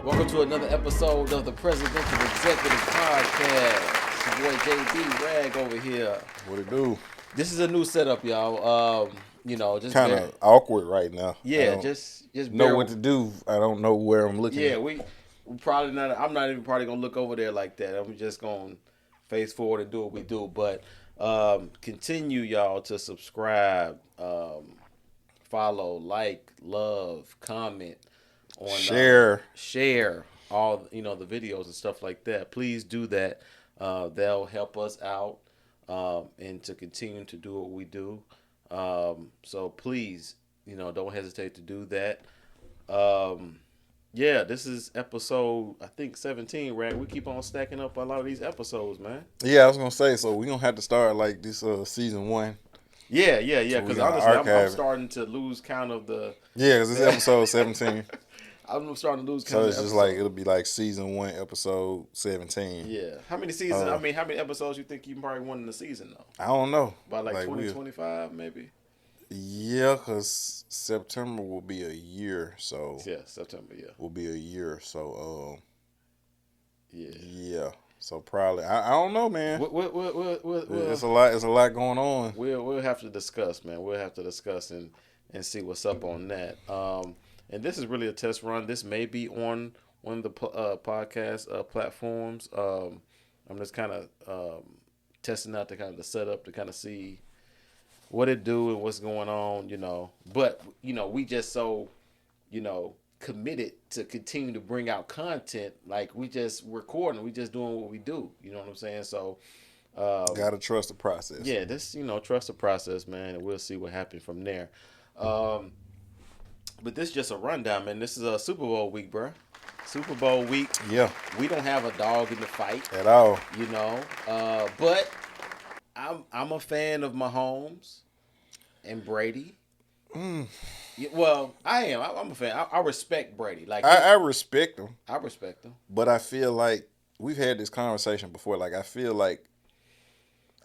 Welcome to another episode of the Presidential Executive Podcast. Your boy JB Rag over here. What it do? This is a new setup, y'all. Just Kind of awkward right now. Yeah, just know what to do. I don't know where I'm looking. Yeah, we probably not. I'm not even probably gonna look over there like that. I'm just gonna face forward and do what we do. But continue, y'all, to subscribe, follow, like, love, comment. Share all the videos and stuff like that. Please do that. They'll help us out and to continue to do what we do. So please, don't hesitate to do that. This is episode, I think, 17, right? We keep on stacking up a lot of these episodes, man. Yeah, I was gonna say, so we're gonna have to start like this season 1. Yeah. Because honestly, I'm starting to lose count of the. Yeah, because it's episode 17. I'm starting to lose count. So of it's just like it'll be like season 1, episode 17. Yeah. How many seasons? How many episodes you think you probably won in the season though? I don't know. About like 20, 25 maybe. Yeah, because September will be a year. So yeah, September. Yeah, will be a year. So yeah. So probably I don't know, man. It's a lot. It's a lot going on. We'll have to discuss, man. We'll have to discuss and see what's up on that. And this is really a test run. This may be on one of the podcast platforms. I'm just kind of testing out the setup to kind of see what it do and what's going on, But, we just so, committed to continue to bring out content. Like, we just recording. We just doing what we do. You know what I'm saying? So, gotta trust the process. Yeah, this, trust the process, man, and we'll see what happens from there. But this is just a rundown, man. This is a Super Bowl week, bro. Super Bowl week. Yeah. We don't have a dog in the fight at all. But I'm a fan of Mahomes and Brady. Yeah, well, I am. I'm a fan. I respect Brady. Like I respect him. I respect him. But I feel like we've had this conversation before. Like I feel like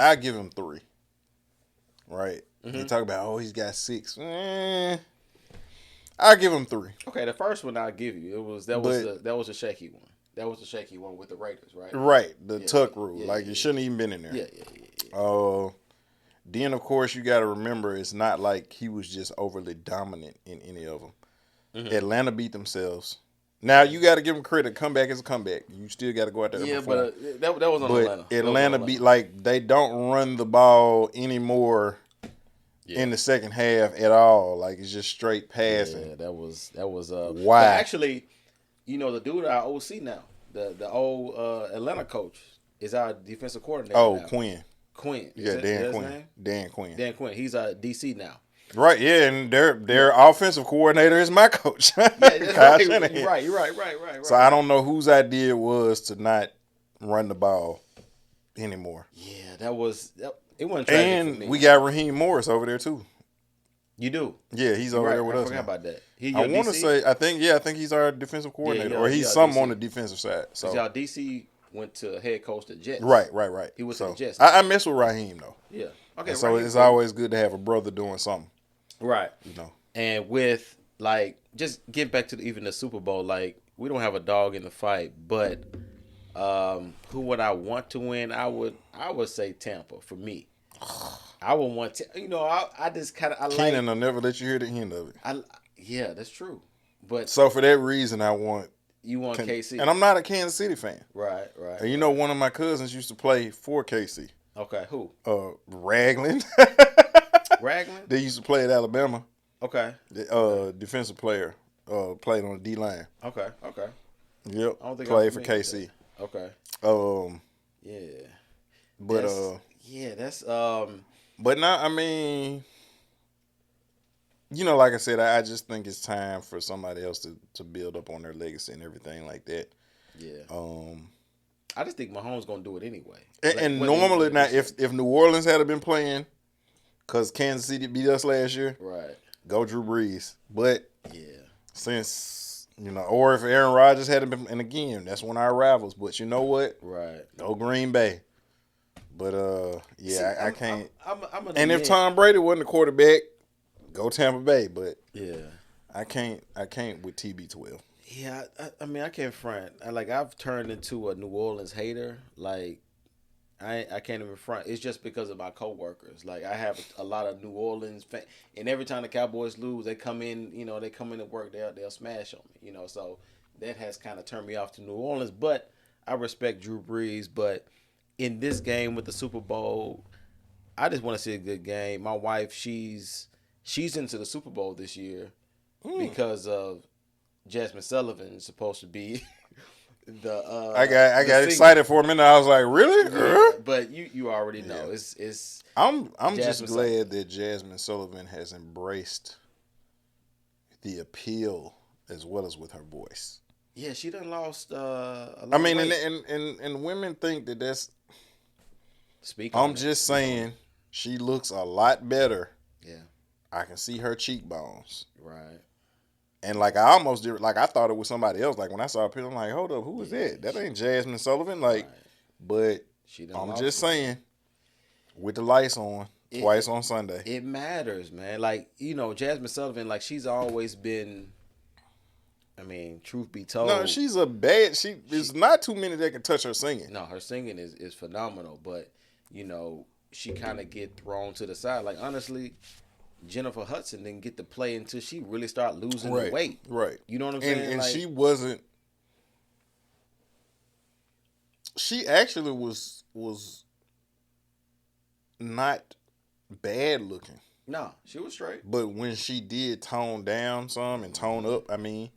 I give him 3. Right? Mm-hmm. You talk about he's got 6. I give him 3. Okay, the first one I'll give you. That was a shaky one. That was a shaky one with the Raiders, right? Right, the tuck rule. You shouldn't even been in there. Yeah. Then of course you got to remember it's not like he was just overly dominant in any of them. Mm-hmm. Atlanta beat themselves. Now you got to give them credit. Comeback is a comeback. You still got to go out there. Yeah, but that was on Atlanta. Atlanta beat they don't run the ball anymore. Yeah. In the second half at all, like it's just straight passing. Yeah, that was why? Actually, the dude our OC now, the old Atlanta coach is our defensive coordinator. Oh, now. Quinn. Yeah, Dan Quinn. Dan Quinn. He's a DC now. Right. Yeah, and their offensive coordinator is my coach. Yeah, that's right. You're right. So I don't know whose idea it was to not run the ball anymore. Yeah, it wasn't tragic and for me. We got Raheem Morris over there too. You do? Yeah, he's over there with us. I forgot about that. I want to say, I think he's our defensive coordinator, or he's something on the defensive side. So y'all DC went to head coach the Jets. Right. He went to the Jets. I mess with Raheem though. Yeah. Okay. So it's always good to have a brother doing something. Right. And with just get back to even the Super Bowl, we don't have a dog in the fight, but who would I want to win? I would say Tampa for me. I would want to, I just kind of Keenan will never let you hear the end of it. Yeah, that's true. But so for that reason, I want KC, and I'm not a Kansas City fan. Right. And one of my cousins used to play for KC. Okay, who? Ragland. Ragland. They used to play at Alabama. Okay. Defensive player. Played on the D line. Okay. Yep. I don't think played for KC. Okay. Yeah. But that's But now, I mean, like I said, I just think it's time for somebody else to build up on their legacy and everything like that. Yeah. I just think Mahomes gonna do it anyway. And normally, now if New Orleans had been playing, because Kansas City beat us last year, right? Go Drew Brees. But since or if Aaron Rodgers hadn't been, and again, that's one of our rivals. But you know what? Right. Go Green Bay. But I can't. And if Tom Brady wasn't the quarterback, go Tampa Bay. But yeah, I can't with TB12. Yeah, I mean, I can't front. I've turned into a New Orleans hater. Like, I can't even front. It's just because of my coworkers. Like, I have a lot of New Orleans and every time the Cowboys lose, they come in. They come in to work. They'll smash on me. So that has kind of turned me off to New Orleans. But I respect Drew Brees. But in this game with the Super Bowl, I just want to see a good game. My wife, she's into the Super Bowl this year because of Jasmine Sullivan is supposed to be I the got singer. excited for a minute. I was like, really? Yeah, but you already know Yeah. it's I'm just Jasmine glad Sullivan. that Jasmine Sullivan has embraced the appeal as well as with her voice. Yeah, she done lost a I little mean, weight. and women think that that's. Speak I'm on it. just Speak on saying, it. she looks a lot better. Yeah, I can see her cheekbones. right. And like I almost did, like I thought it was somebody else. Like when I saw a picture, I'm like, hold up, who is Yeah, that? That ain't Jasmine Sullivan. Like, right. but She done I'm lost just it. saying, with the lights on, It, twice it on Sunday. it matters, man. Like Jasmine Sullivan, like she's always been. I mean, truth be No, told, she's a bad. There's she not too many that can touch her singing. no, her singing is phenomenal, but she kind of get thrown to the side. Like honestly, Jennifer Hudson didn't get to play until she really started losing the Right, weight. right. You know what I'm And saying? and Like she wasn't. She actually was not bad looking. no, she was straight. But when she did tone down some and tone Hmm. up, I mean,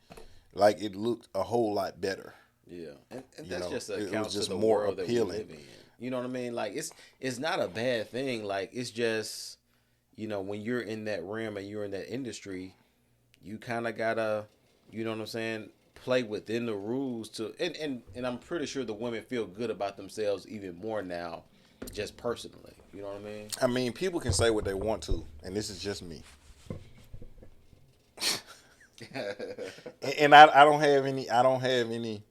like it looked a whole lot better. Yeah, and You that's know, just an it was account to just the more world that we appealing. live in. You know what I mean? Like it's not a bad thing. Like it's just when you're in that realm and you're in that industry, you kind of gotta, you know what I'm saying, play within the rules to, and I'm pretty sure the women feel good about themselves even more now, just personally. You know what I mean? I mean, people can say what they want to, and this is just me. And I don't have any. I don't have any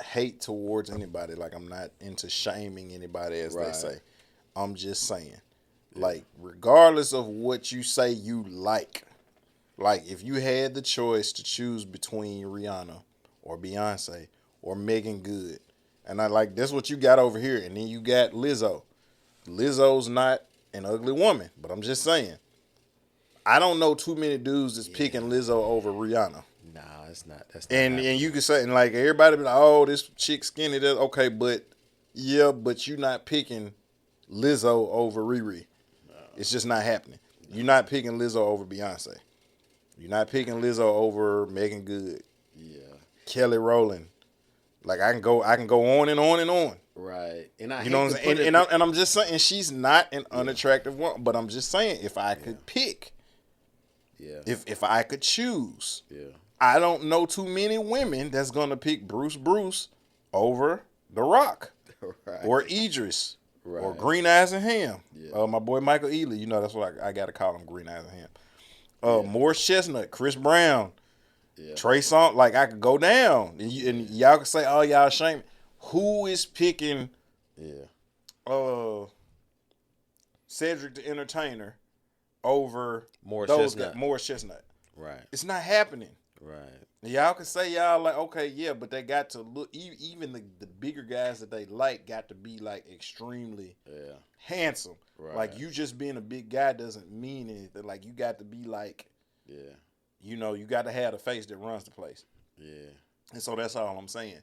hate towards anybody. Like I'm not into shaming anybody, as they Right. say. I'm just saying, Yeah. like, regardless of what you say you like if you had the choice to choose between Rihanna or Beyonce or Megan Good, and I like that's what you got over here, and then you got Lizzo. Lizzo's not an ugly woman, but I'm just saying. I don't know too many dudes that's Yeah. picking Lizzo over Rihanna. Nah, it's not. That's not And you happening. can say, and like everybody be like, oh, this chick skinny. That's okay, but yeah, but you not picking Lizzo over Riri. It's just not happening. You're not picking Lizzo over Beyonce. You're not picking Lizzo over Megan Good, Yeah. Kelly Rowland. Like I can go on and on and on. Right. And I You know hate what to I'm saying? put it. And I'm just saying, she's not an Yeah. unattractive woman. But I'm just saying, if I Yeah. could pick, Yeah. if I could choose, Yeah. I don't know too many women that's gonna pick Bruce over The Rock Right. or Idris or Right. Green Eyes and Ham. Yeah. My boy Michael Ealy, you know that's what I gotta call him, Green Eyes and Ham. Yeah. Morris Chestnut, Chris Brown, Yeah. Trey Songz. Like I could go down, and y'all can say, "Oh, y'all ashamed." Who is picking Yeah. Cedric the Entertainer over Morris those Chestnut. guys? Morris Chestnut. Right. It's not happening. Right. Y'all can say y'all like, okay, yeah, but they got to look. Even the bigger guys that they like got to be like extremely Yeah. handsome. Right. Like you just being a big guy doesn't mean anything. Like you got to be like, Yeah. you got to have the face that runs the place. Yeah. And so that's all I'm saying.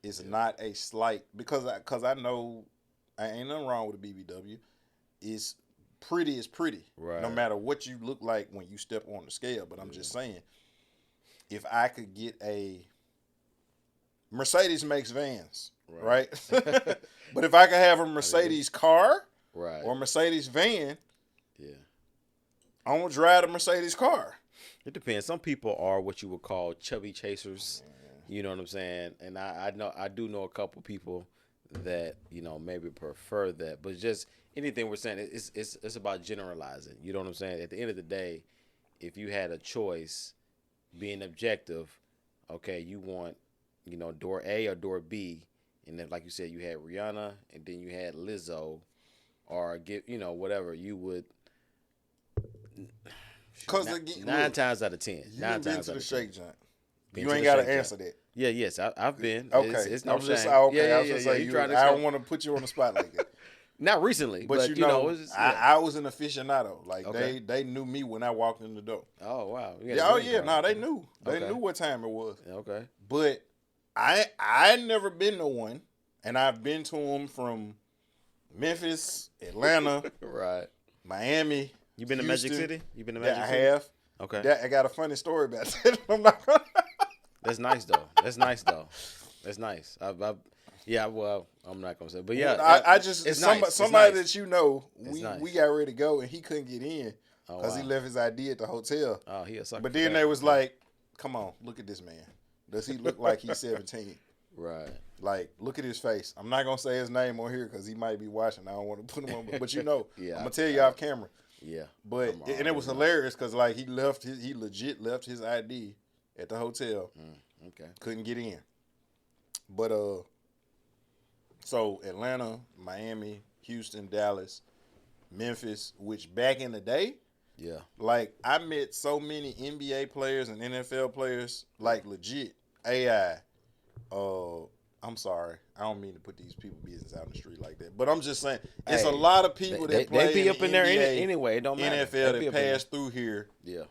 It's not a slight because I know I ain't nothing wrong with a BBW. It's pretty is pretty, Right. no matter what you look like when you step on the scale. But I'm just saying, if I could get a Mercedes makes vans, right? But if I could have a Mercedes car Right. or Mercedes van, Yeah. I'm gonna drive the Mercedes car. It depends. Some people are what you would call chubby chasers. You know what I'm saying? And I do know a couple people that maybe prefer that. But just anything we're saying, it's about generalizing. You know what I'm saying? At the end of the day, if you had a choice, being objective, okay, you want door A or door B, and then like you said, you had Rihanna, and then you had Lizzo, or get whatever you would. Because Nine times out of 10. you Nine done been times to out the of 10. Shake Joint. Been You to ain't the got to Shake answer Shack. that. Yeah, yes, I've been. Okay. It's no shame. I was just like, Trying to I don't want to put you on the spot like that. Not recently, But but you know, it's just, yeah. I was an aficionado. Like Okay. they knew me when I walked in the door. Oh wow. You got Yeah, a oh green yeah, card. no, they knew. They Okay. knew what time it was. Okay. But I never been to one, and I've been to them from Memphis, Atlanta, Right. Miami. You been to Houston. Magic City? You been to Yeah, Magic I City? have. Okay. I got a funny story about that. I'm not gonna. That's nice though. That's nice. Yeah, well, I'm not gonna say, but yeah, I just it's somebody, nice. somebody It's that nice. we got ready to go and he couldn't get in Oh, because he wow. left his ID at the hotel. Oh, he a sucker. But for then that. they was like, "Come on, look at this man. Does he look like he's 17? Right. Like, look at his face. I'm not gonna say his name on here because he might be watching. I don't want to put him on, but you know, Yeah, I'm gonna tell you off camera. Yeah. But and it was hilarious because like he legit left his ID at the hotel. Okay. Couldn't get in. But so Atlanta, Miami, Houston, Dallas, Memphis, which back in the day, Yeah. like I met so many NBA players and NFL players, like legit AI. I'm sorry, I don't mean to put these people business out in the street like that, but I'm just saying it's a lot of people that play they be up in there NBA, anyway. It don't matter. NFL that pass through here. Yeah.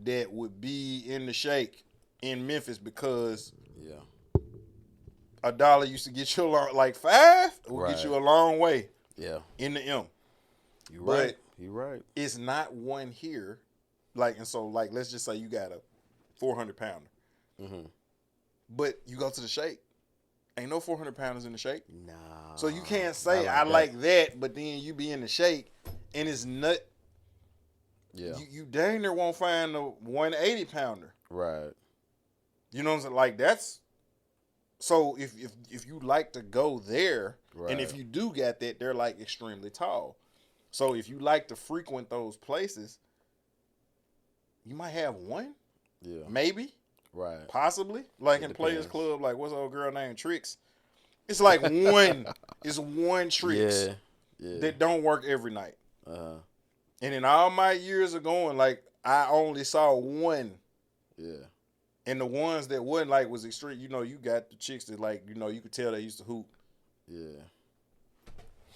That would be in the shake in Memphis because Yeah. $1 used to get you like $5 would Right. get you a long way. Yeah. In the M. You But right. You right. it's not one here. Like, and so like let's just say you got a 400 pounder. Mm-hmm. But you go to the shake. Ain't no 400 pounders in the shake. Nah. So you can't say I like that, but then you be in the shake and it's nut. Yeah. You dang near won't find a 180 pounder. Right. You know what I'm saying? Like that's so if you like to go there, Right. and if you do get that, they're like extremely tall. So if you like to frequent those places, you might have one. Yeah. Maybe. Right. Possibly. Like It in Players depends. Club, like what's the old girl named Trix? It's like one. It's one Trix Yeah. Yeah. that don't work every night. Uh-huh. And in all my years of going, like I only saw one. Yeah. And the ones that wasn't like was extreme. You know, you got the chicks that like, you know, you could tell they used to hoop. Yeah.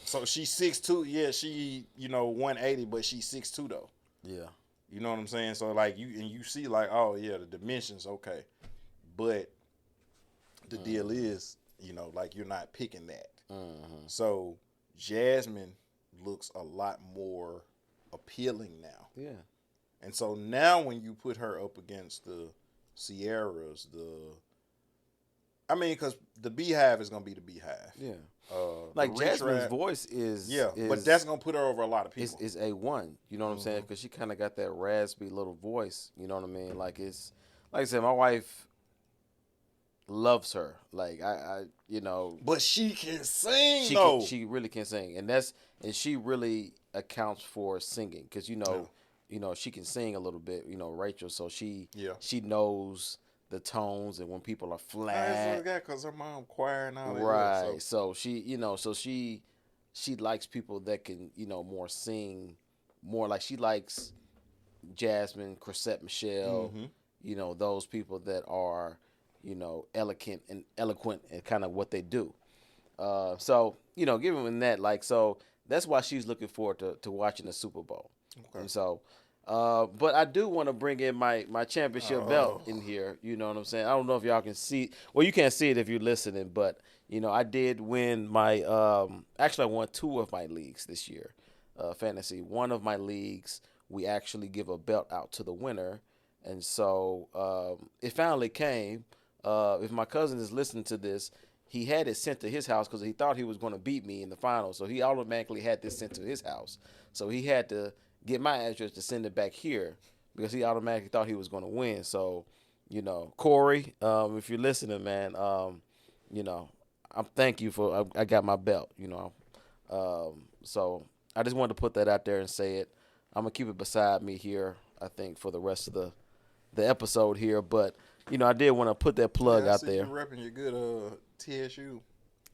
So she's 6'2". Yeah, she, 180, but she's 6'2" though. Yeah. You know what I'm saying? So like you see like, oh yeah, the dimensions, okay. But the deal is, like you're not picking that. Mm-hmm. So Jasmine looks a lot more appealing now. Yeah. And so now when you put her up against the Sierras, because the Beehive is gonna be the Beehive. Yeah. Like Jasmine's voice is but that's gonna put her over a lot of people. Is A1. You know what I'm saying? Because she kind of got that raspy little voice. You know what I mean? Like it's like I said, my wife loves her. Like I But she can sing. She really can sing, and she really accounts for singing because she can sing a little bit. Rachel, so she knows the tones and when people are flat. Because her mom choir and all that. Right. So she likes people that can more sing more. Like she likes Jasmine, Chrisette Michelle. Those people that are eloquent and kind of what they do. So given that, like, so that's why she's looking forward to watching the Super Bowl. Okay. And so, but I do want to bring in my championship belt in here. You know what I'm saying? I don't know if y'all can see. Well, you can't see it if you're listening, but I did win my. Actually, I won 2 of my leagues this year, fantasy. One of my leagues, we actually give a belt out to the winner, and so it finally came. If my cousin is listening to this, he had it sent to his house because he thought he was going to beat me in the finals. So he automatically had this sent to his house. So he had to get my address to send it back here because he automatically thought he was going to win. So, Corey, if you're listening, man, I'm thank you for I got my belt. So I just wanted to put that out there and say it. I'm gonna keep it beside me here, I think, for the rest of the episode here. But I did want to put that plug out there. You repping your good TSU.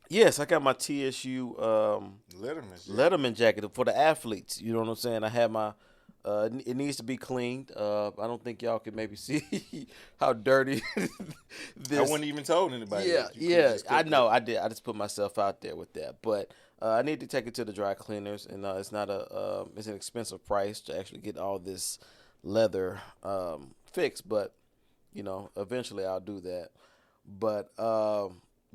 Yes, I got my TSU Letterman jacket for the athletes. You know what I'm saying? I had my It needs to be cleaned. I don't think y'all can maybe see how dirty I this. wouldn't even told anybody Yeah, that. You could yeah. just I cut know. that. I did. I just put myself out there with that. But I need to take it to the dry cleaners, and it's not a. It's an expensive price to actually get all this leather fixed. But eventually I'll do that. But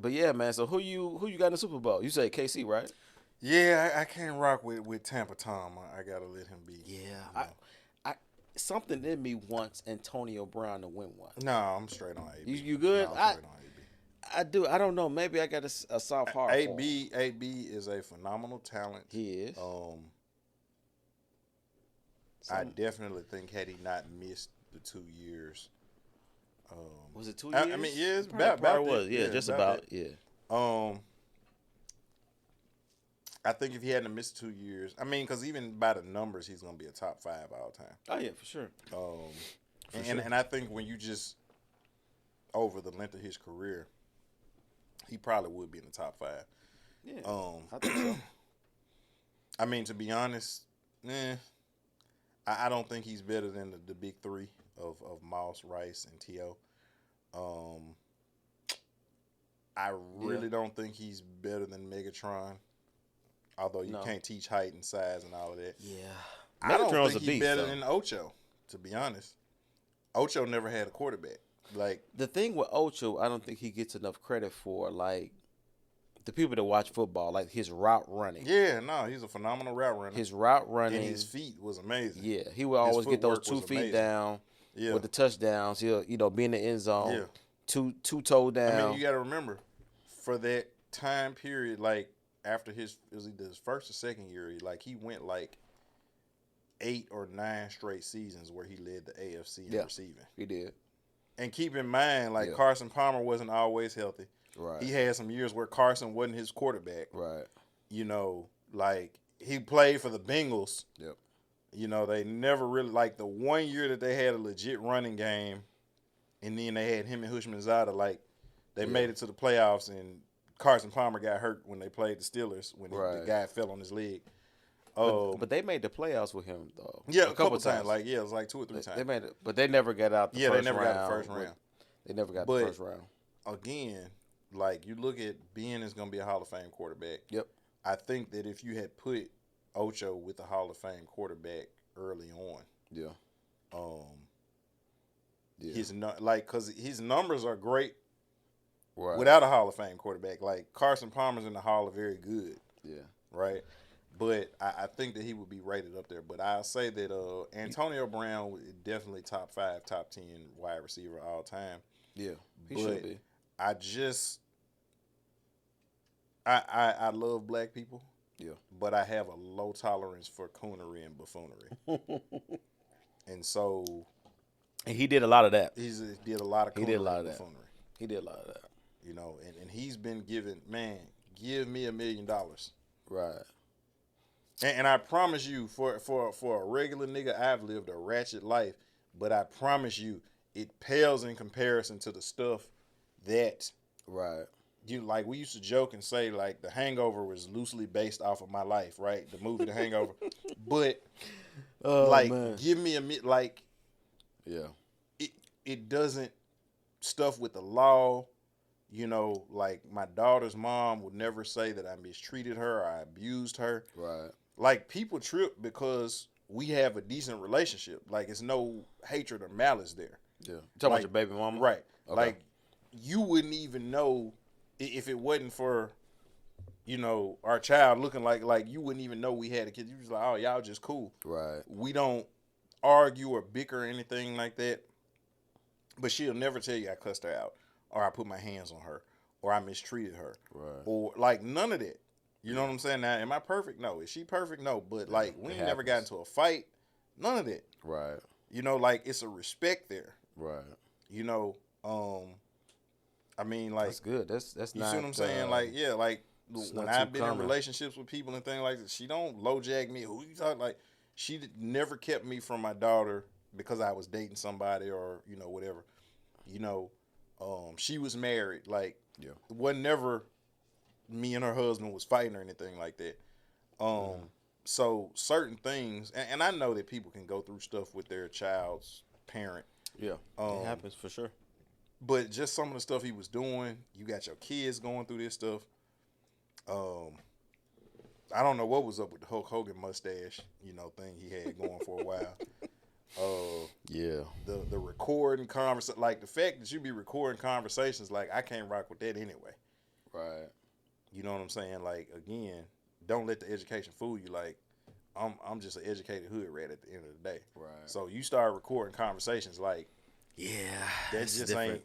yeah, man. So who you got in the Super Bowl? You say KC, right? Yeah, I can't rock with Tampa Tom. I gotta let him be. Yeah. You know. I something in me wants Antonio Brown to win one. No, I'm straight on AB. You good? No, I'm straight on AB. I do. I don't know. Maybe I got a soft heart for him. AB is a phenomenal talent. He is. I definitely think had he not missed the 2 years. Was it 2 years? I mean, yeah, it's probably was. Yeah, just about. that. Yeah. I think if he hadn't missed 2 years, I mean, because even by the numbers, he's gonna be a top 5 all time. Oh yeah, for sure. And I think when you just over the length of his career, he probably would be in the top 5. Yeah. I think so. I mean, to be honest, I don't think he's better than the big three of Moss, Rice, and T.O. I really don't think he's better than Megatron. Although you can't teach height and size and all of that. Yeah. I don't think he's better than Ocho, to be honest. Ocho never had a quarterback. Like the thing with Ocho, I don't think he gets enough credit for like the people that watch football, like his route running. Yeah, no, he's a phenomenal route runner. His route running, and his feet was amazing. Yeah, he would always get those 2 feet down with the touchdowns. He'll be in the end zone, two toe down. I mean, you got to remember for that time period, like after it was either his first or second year, he went like 8 or 9 straight seasons where he led the AFC in receiving. He did. And keep in mind, Carson Palmer wasn't always healthy. Right. He had some years where Carson wasn't his quarterback. Right. He played for the Bengals. Yep. They never really the 1 year that they had a legit running game, and then they had him and Hushmanzada. They made it to the playoffs, and Carson Palmer got hurt when they played the Steelers when the guy fell on his leg. But they made the playoffs with him though. Yeah, a couple times. It was 2 or 3 times. They made it, but they never got out. The first they never round. got the first round. They never got the first round. Again, you look at Ben is going to be a Hall of Fame quarterback. Yep. I think that if you had put Ocho with a Hall of Fame quarterback early on, because his numbers are great without a Hall of Fame quarterback. Carson Palmer's in the Hall are very good. Yeah. Right. But I think that he would be rated up there. But I'll say that Antonio Brown is definitely top 5, top 10 wide receiver all time. Yeah, he should be. I love black people. Yeah. But I have a low tolerance for coonery and buffoonery. And so. And he did a lot of that. He did a lot of coonery and buffoonery. He did a lot of that. And he's been given, give me $1 million. Right. And I promise you, for a regular nigga, I've lived a ratchet life, but I promise you, it pales in comparison to the stuff that we used to joke and say The Hangover was loosely based off of my life, right? The movie The Hangover, but give me it doesn't stuff with the law. My daughter's mom would never say that I mistreated her or I abused her. Right. People trip because we have a decent relationship. It's no hatred or malice there. Yeah. You talking about your baby mama? Right. Okay. You wouldn't even know if it wasn't for, our child looking like you wouldn't even know we had a kid. You just oh, y'all just cool. Right. We don't argue or bicker or anything like that. But she'll never tell you I cussed her out or I put my hands on her or I mistreated her. Right. Or none of that. You know what I'm saying? Now, am I perfect? No. Is she perfect? No. But we ain't never got into a fight. None of that. Right. It's a respect there. Right. I mean, that's good. That's you not. See what I'm saying? When I've been in relationships with people and things like that, she don't LoJack me. Who you talking she never kept me from my daughter because I was dating somebody or whatever. She was married. It wasn't never me and her husband was fighting or anything like that. So certain things, and I know that people can go through stuff with their child's parent. Yeah, it happens for sure. But just some of the stuff he was doing, you got your kids going through this stuff. I don't know what was up with the Hulk Hogan mustache, thing he had going for a while. Yeah. The recording conversation, like the fact that you be recording conversations, like I can't rock with that anyway. Right. You know what I'm saying? Like again, don't let the education fool you. Like I'm just an educated hood rat at the end of the day. Right. So you start recording conversations like Yeah, that just different. ain't.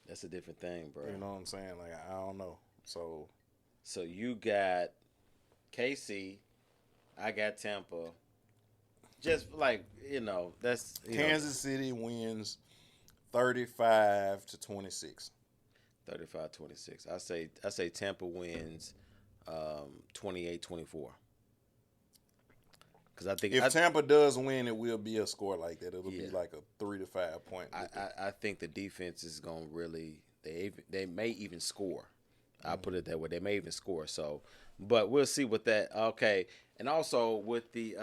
That's a different thing, bro. You know what I'm saying? Like I don't know. So you got KC, I got Tampa. Just like that's Kansas City wins 35-26. 35-26. I say Tampa wins 28-24. Because I think If Tampa does win, it will be a score like that. It'll be Yeah. like a 3 to 5 point. I think the defense is going to really they may even score. I'll put it that way. They may even score. So, but we'll see with that. Okay, and also with the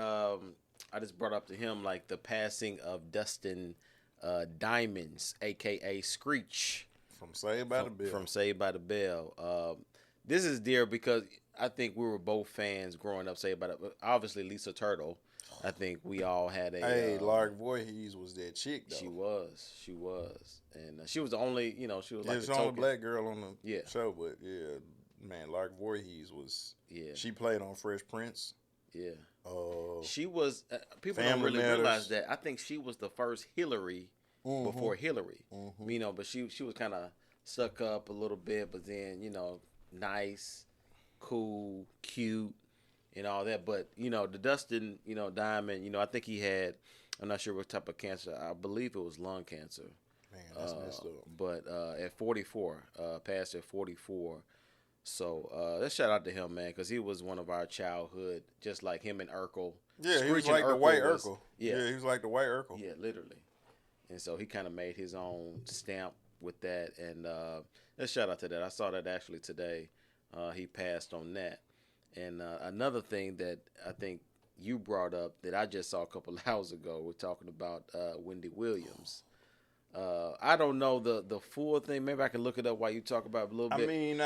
I just brought up to him like the passing of Dustin Diamonds, aka Screech, From Saved by the Bell. from Saved by the Bell. This is dear because I think we were both fans growing up. Saved by the obviously Lisa Turtle. I think we all had a. Hey, Lark Voorhees was that chick though. She was, and she was the only. She was like She's the the only token. black girl on the Yeah. show, but yeah, man, Lark Voorhees was. Yeah. She played on Fresh Prince. Yeah. Uh, She was. People don't Family really Matters. realize that. I think she was the first Hillary before Hillary. But she was kind of stuck up a little bit, but then nice, cool, cute, and all that. But the Dustin Diamond, I think he had. I'm not sure what type of cancer. I believe it was lung cancer. Man, that's messed up. But at 44, passed at 44. So let's shout out to him, man, because he was one of our childhood, just like him and Urkel. Yeah, he was Screeching like the white was- Urkel. Yeah, he was like the white Urkel. yeah, literally. And so he kind of made his own stamp with that. And let's shout out to that. I saw that actually today. He passed on that. And another thing that I think you brought up that I just saw a couple of hours ago, we're talking about Wendy Williams. I don't know the full thing. Maybe I can look it up while you talk about it a little bit. I mean,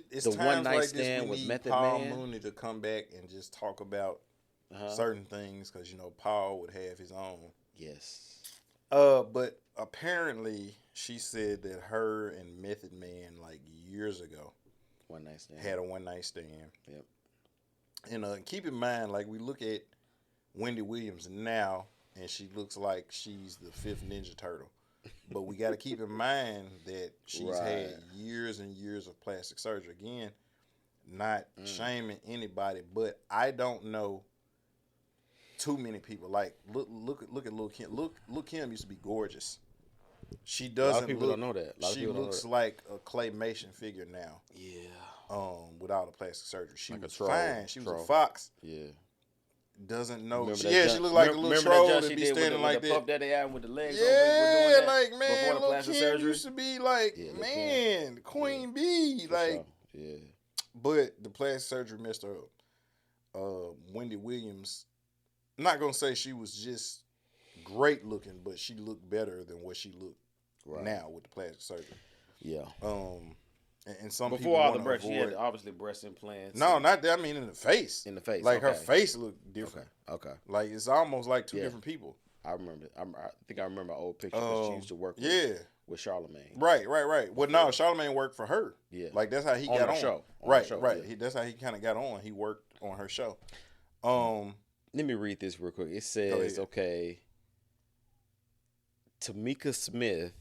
it's The times one night like this stand we with need Method Paul Man. Mooney to come back and just talk about certain things because Paul would have his own. Yes. But apparently she said that her and Method Man like years ago One night stand. had a one night stand. Yep. And keep in mind, like we look at Wendy Williams now, and she looks like she's the fifth Ninja Turtle. But we got to keep in mind that she's had years and years of plastic surgery. Again, not shaming anybody, but I don't know too many people. Like look at Lil' Kim. Lil' Kim used to be gorgeous. She doesn't. A lot of people don't know that. She looks like a claymation figure now. Yeah. Without a plastic surgery, she Like a was troll. fine. She was Troll. a fox. Yeah. Doesn't know. Remember She, that yeah, jump- she looked like a remember little that troll jump that she be did with standing the, like with the that. Puff Daddy album with the legs Yeah, open, doing like that man, before the Lil' plastic Kim surgery. used to be like Yeah, Lil' man, Queen Bee, For like. sure. Yeah. But the plastic surgery messed her up. Wendy Williams, I'm not gonna say she was just great looking, but she looked better than what she looked now with the plastic surgery. Yeah. And some people Before all the wanna breast, she had avoid. obviously breast implants. No, not that. I mean in the face. In the face, like her okay. face looked different. Okay. Like it's almost like two Yeah. different people. I remember. I think I remember an old picture because she used to work with Charlemagne. Right. Well, no, Charlamagne worked for her. Yeah. Like that's how he On got her on. show. On Right. her show, Right. yeah. That's how he kind of got on. He worked on her show. Let me read this real quick. It says, okay, Tamika Smith,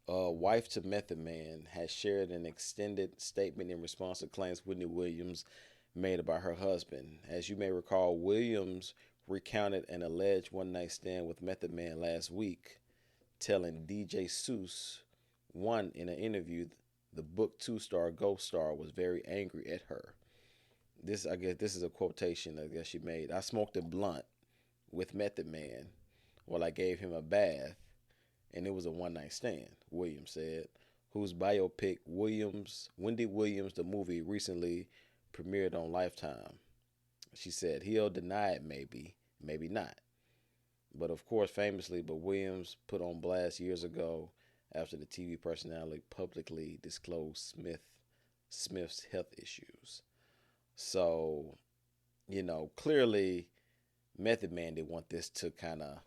wife to Method Man, has shared an extended statement in response to claims Whitney Williams made about her husband. As you may recall, Williams recounted an alleged one-night stand with Method Man last week, telling DJ Seuss, in an interview, the Book 2 star Ghost Star was very angry at her. I guess this is a quotation I guess she made. I smoked a blunt with Method Man while I gave him a bath, and it was a one-night stand, Williams said, whose biopic Wendy Williams, the movie, recently premiered on Lifetime. She said he'll deny it, maybe, maybe not. But of course, famously, but Williams put on blast years ago after the TV personality publicly disclosed Smith's health issues. So, clearly, Method Man didn't want this to kind of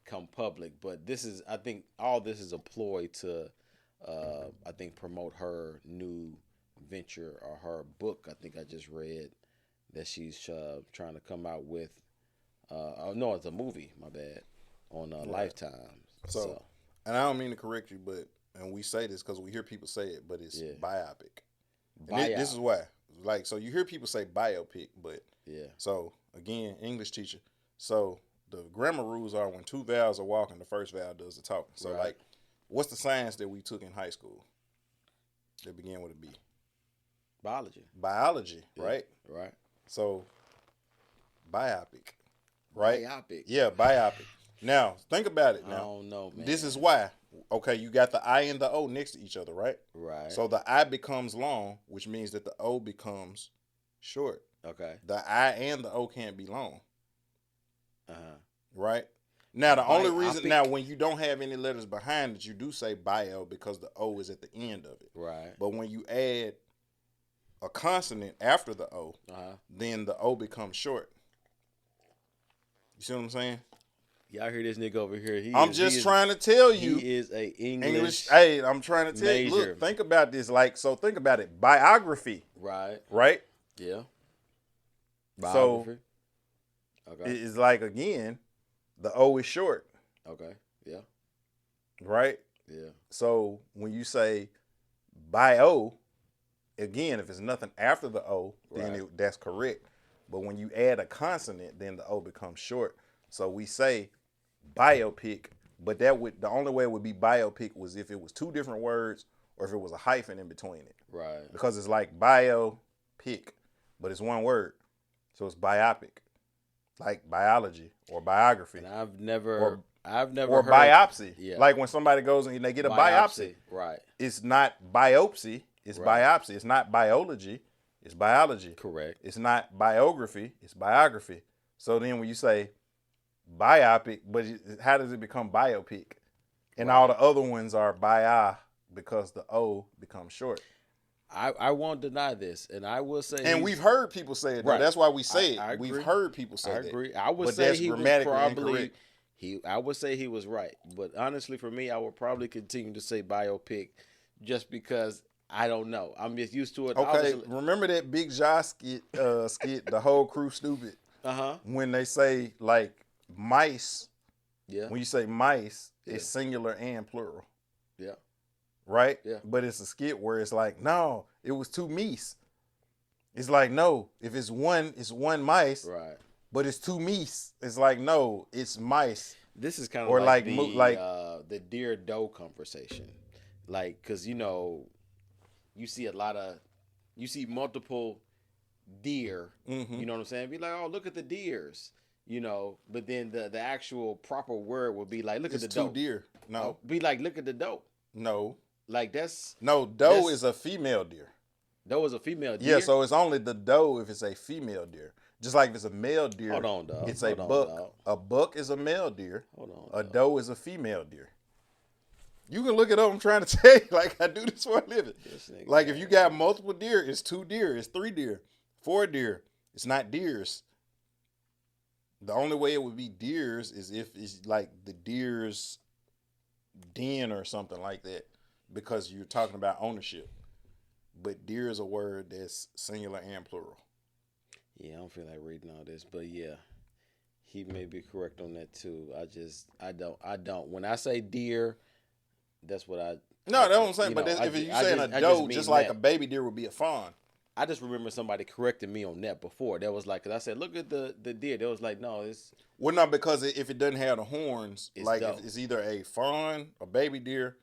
come public, but I think all this is a ploy to, I think, promote her new venture or her book. I think I just read that she's trying to come out with. Oh no, it's a movie. My bad. On Lifetime. So, and I don't mean to correct you, but and we say this because we hear people say it, but it's biopic. This is why. Like, so you hear people say biopic, but So again, English teacher. So the grammar rules are when two vowels are walking, the first vowel does the talking. So like, what's the science that we took in high school that began with a B? Biology, right? Right. So biopic, right? Biopic. Yeah, biopic. Now think about it. Now I don't know, man. This is why. Okay, you got the I and the O next to each other, right? Right. So the I becomes long, which means that the O becomes short. Okay. The I and the O can't be long. Right? Now, the only reason, when you don't have any letters behind it, you do say bio because the O is at the end of it. Right. But when you add a consonant after the O, then the O becomes short. You see what I'm saying? Y'all hear this nigga over here. I'm just trying to tell you. He is a English Hey, I'm trying to tell you. major. Look, think about this. Think about it. Biography. Right. Right? Yeah. Biography. So, okay. It's like, again, the O is short. Okay. Yeah. Right? Yeah. So, when you say bio, again, if it's nothing after the O, then that's correct. But when you add a consonant, then the O becomes short. So we say biopic, but the only way it would be biopic was if it was two different words or if it was a hyphen in between it. Right. Because it's like biopic, but it's one word. So it's biopic. Like biology or biography. And I've never heard biopsy. Yeah. Like when somebody goes and they get a biopsy. Right. It's not biopsy, it's biopsy. It's not biology, it's biology. Correct. It's not biography, it's biography. So then when you say biopic, but how does it become biopic? And all the other ones are bio because the O becomes short. I won't deny this, and I will say, and we've heard people say it. Though. That's why we say it. We've heard people say that. I agree. I would say he was probably I would say he was right, but honestly, for me, I would probably continue to say biopic, just because I don't know. I'm just used to it. Okay, remember that Big Josh skit? The whole crew stupid. When they say like mice. Yeah. When you say mice, it's singular and plural. Yeah. Right? Yeah. But it's a skit where it's like, no, it was two meese. It's like, no, if it's one mice. Right. But it's two meese. It's like, no, it's mice. This is kind of like the deer doe conversation. Like, because, you see multiple deer. Mm-hmm. You know what I'm saying? Be like, oh, look at the deers. But then the actual proper word would be like, look at the doe. It's two deer. No. Be like, look at the doe. No. Like that's doe is a female deer. Doe is a female deer. Yeah, so it's only the doe if it's a female deer. Just like if it's a male deer, hold on, dog. It's a buck. Dog. A buck is a male deer. Hold on. A doe is a female deer. You can look it up. I'm trying to tell you, like I do this for a living. Like if you got multiple deer, it's two deer, it's three deer, four deer. It's not deers. The only way it would be deers is if it's like the deer's den or something like that, because you're talking about ownership. But deer is a word that's singular and plural. Yeah, I don't feel like reading all this, but yeah, he may be correct on that too. I don't. When I say deer, that's what I. No, that's what I'm saying. But if you're saying a doe, just like a baby deer would be a fawn. I just remember somebody correcting me on that before. That was like, cause I said, look at the deer. That was like, no, it's. Well, no, because if it doesn't have the horns, like if it's either a fawn, a baby deer,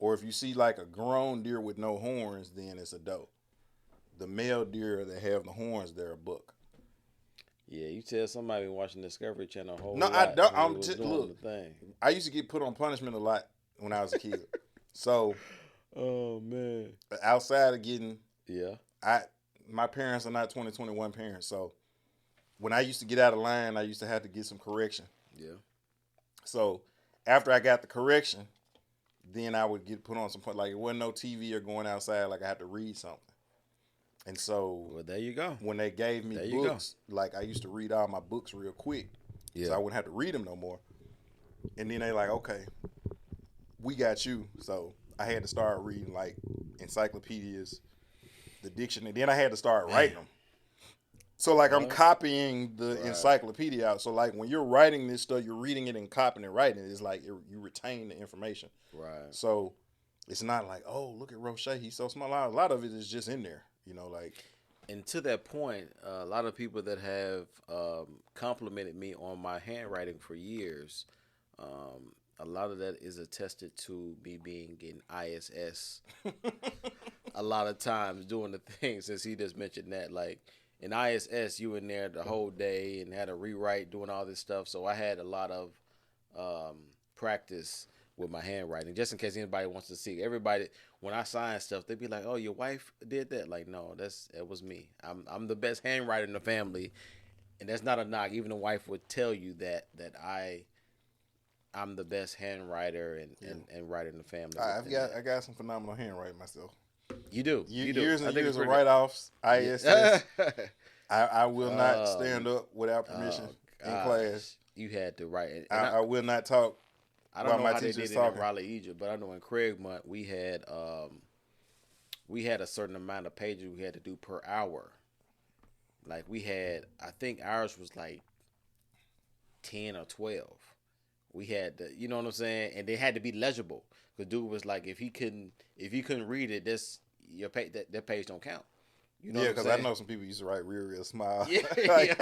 or if you see like a grown deer with no horns, then it's a doe. The male deer that have the horns, they're a buck. Yeah, you tell somebody watching Discovery Channel a whole lot. No, I don't. I'm just look. I used to get put on punishment a lot when I was a kid. So, oh man, outside of getting my parents are not 2021 parents, so when I used to get out of line, I used to have to get some correction. Yeah. So after I got the correction, then I would get put on some point. Like, it wasn't no TV or going outside. Like, I had to read something. And so, Well, there you go. when they gave me books, like, I used to read all my books real quick. Yeah. So I wouldn't have to read them no more. And then they like, okay, we got you. So I had to start reading, like, encyclopedias, the dictionary. Then I had to start writing them. So, like, I'm copying the encyclopedia out. So, like, when you're writing this stuff, you're reading it and copying and writing it. It's like you retain the information. Right. So, it's not like, oh, look at Roche, he's so smart. A lot of it is just in there, you know, like. And to that point, a lot of people that have complimented me on my handwriting for years, a lot of that is attested to me being in ISS a lot of times doing the things, since he just mentioned that, like, in ISS, you in there the whole day and had to rewrite, doing all this stuff. So I had a lot of practice with my handwriting, just in case anybody wants to see. Everybody, when I sign stuff, they be like, "Oh, your wife did that?" Like, no, it was me. I'm the best handwriter in the family, and that's not a knock. Even the wife would tell you that I'm the best handwriter and writer in the family. I got some phenomenal handwriting myself. You do. Years and years of write-offs, ISS. I will not stand up without permission in class. You had to write. I will not talk. I don't know how they did it in Raleigh, Egypt, but I know in Craigmont we had a certain amount of pages we had to do per hour. Like, we had, I think ours was like 10 or 12. We had to, you know what I'm saying, and they had to be legible. Because dude was like, if you couldn't read it, your page, that page don't count. You know, because I know some people used to write real small. Yeah, like,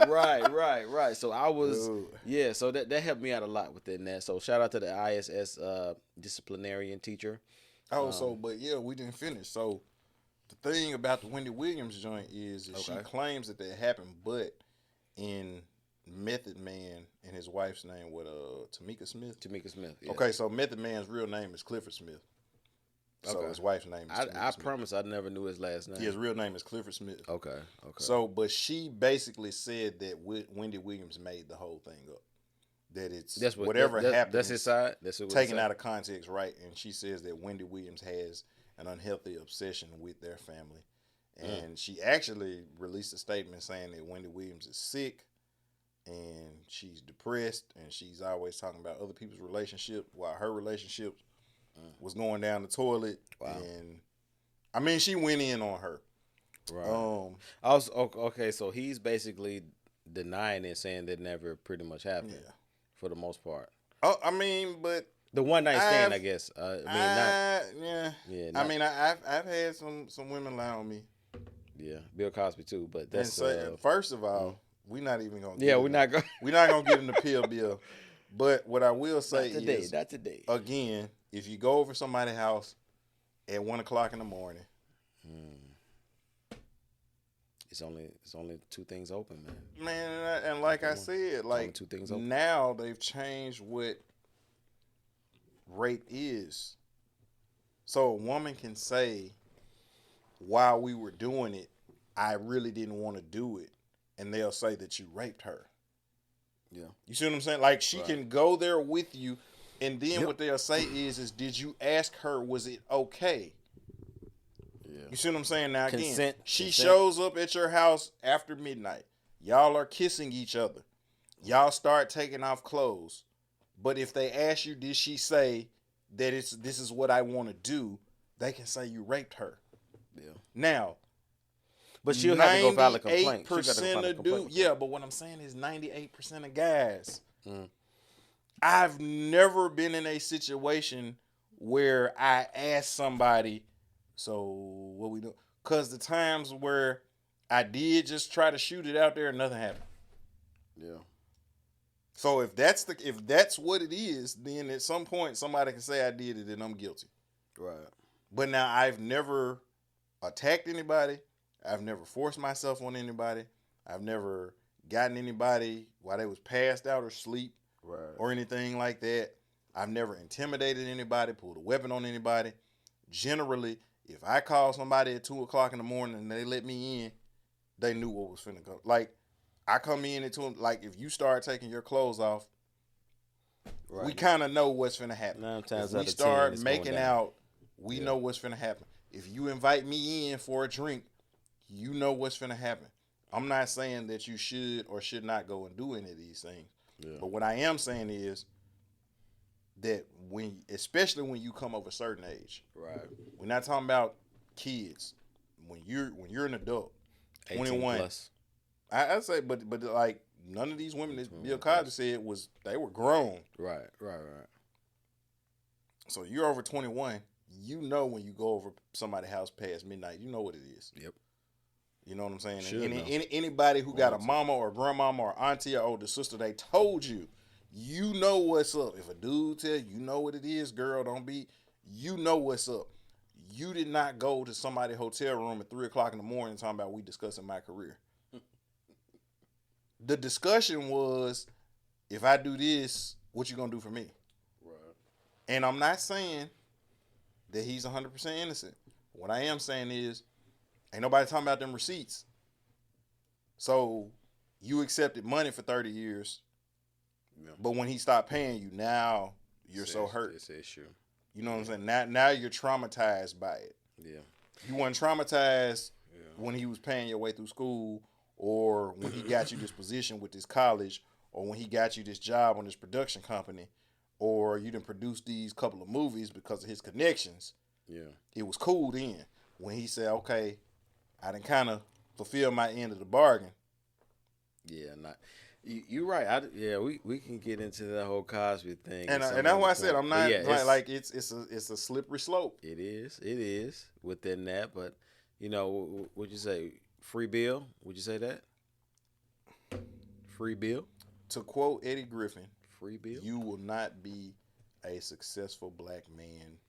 right. So I was, so that helped me out a lot within that. So shout out to the ISS disciplinarian teacher. But we didn't finish. So the thing about the Wendy Williams joint is she claims that happened, but in Method Man and his wife's name, Tamika Smith? Tamika Smith, yeah. Okay, so Method Man's real name is Clifford Smith. So his wife's name is I promise I never knew his last name. Yeah, his real name is Clifford Smith. Okay. So, but she basically said that Wendy Williams made the whole thing up. That whatever happened. That's his side? That's taken out of context, right? And she says that Wendy Williams has an unhealthy obsession with their family. And she actually released a statement saying that Wendy Williams is sick and she's depressed and she's always talking about other people's relationship while her relationship was going down the toilet. Wow. And I mean, she went in on her. Right. So he's basically denying it, saying that never pretty much happened. Yeah. For the most part. Oh, I mean, but the one night stand, I guess. I've had some women lie on me. Yeah, Bill Cosby too. But that's first of all, we're not even gonna. We're not gonna give him the bill. But what I will say not today. Again, if you go over somebody's house at 1:00 in the morning, it's only 2 things open, man. Man, and like I said, like 2 things open. Now they've changed what rape is. So a woman can say, while we were doing it, I really didn't want to do it, and they'll say that you raped her. Yeah. You see what I'm saying? Like, she can go there with you, and then what they'll say is did you ask her, was it okay? Yeah. You see what I'm saying? Now, again, she shows up at your house after midnight. Y'all are kissing each other. Y'all start taking off clothes. But if they ask you, did she say that this is what I want to do, they can say you raped her. Yeah. Now, but she'll have to go file a complaint. 98% of dudes. Yeah, but what I'm saying is 98% of guys. I've never been in a situation where I asked somebody, so what we do? Because the times where I did just try to shoot it out there and nothing happened. Yeah. So if that's what it is, then at some point somebody can say I did it and I'm guilty. Right. But now I've never attacked anybody. I've never forced myself on anybody. I've never gotten anybody while they was passed out or asleep or anything like that. I've never intimidated anybody, pulled a weapon on anybody. Generally, if I call somebody at 2:00 in the morning and they let me in, they knew what was finna go. Like, I come in into him like if you start taking your clothes off, Right. we kind of know what's finna happen. 9 times If we out of 10, start it's going making down. out, we know what's finna happen. If you invite me in for a drink, you know what's finna happen. I'm not saying that you should or should not go and do any of these things. Yeah. But what I am saying is that especially when you come of a certain age, Right. we're not talking about kids. When you're an adult, 21 plus. I say, but like none of these women that Bill Cosby said they were grown. Right. So you're over 21. You know when you go over somebody's house past midnight, you know what it is. Yep. You know what I'm saying? Anybody who got a mama or grandmama or auntie or older sister, they told you. You know what's up. If a dude tell you know what it is, girl, don't be. You know what's up. You did not go to somebody's hotel room at 3:00 in the morning talking about we discussing my career. The discussion was, if I do this, what you gonna do for me? Right. And I'm not saying that he's 100% innocent. What I am saying is, ain't nobody talking about them receipts. So you accepted money for 30 years, but when he stopped paying you, now you're so hurt. It's an issue. You know what I'm saying? Now you're traumatized by it. Yeah. You weren't traumatized when he was paying your way through school, or when he got you this position with this college, or when he got you this job on this production company, or you didn't produce these couple of movies because of his connections. Yeah. It was cool then when he said, okay, I done kind of fulfilled my end of the bargain. Yeah, you're right. We can get into that whole Cosby thing, and that's why I said I'm not like it's a slippery slope. It is within that, but would you say free Bill? Would you say that free Bill? To quote Eddie Griffin, free Bill. You will not be a successful black man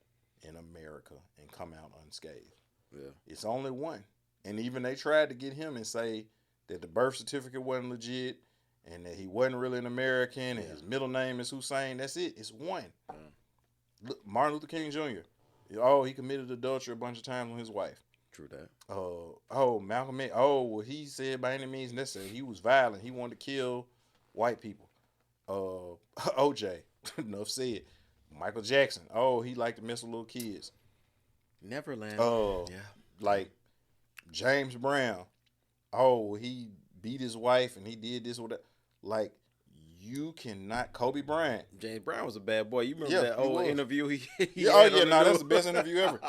in America and come out unscathed. Yeah, it's only one, and even they tried to get him and say that the birth certificate wasn't legit and that he wasn't really an American and his middle name is Hussein. That's it. It's one. Yeah. Look, Martin Luther King Jr. Oh, he committed adultery a bunch of times with his wife. True that. Malcolm X. Well, he said by any means necessary. He was violent. He wanted to kill white people. OJ. Enough said. Michael Jackson. He liked to mess with little kids. Neverland. Like James Brown. He beat his wife and he did this or that. Like, you cannot. Kobe Bryant. James Brown was a bad boy. You remember that old interview he that's the best interview ever.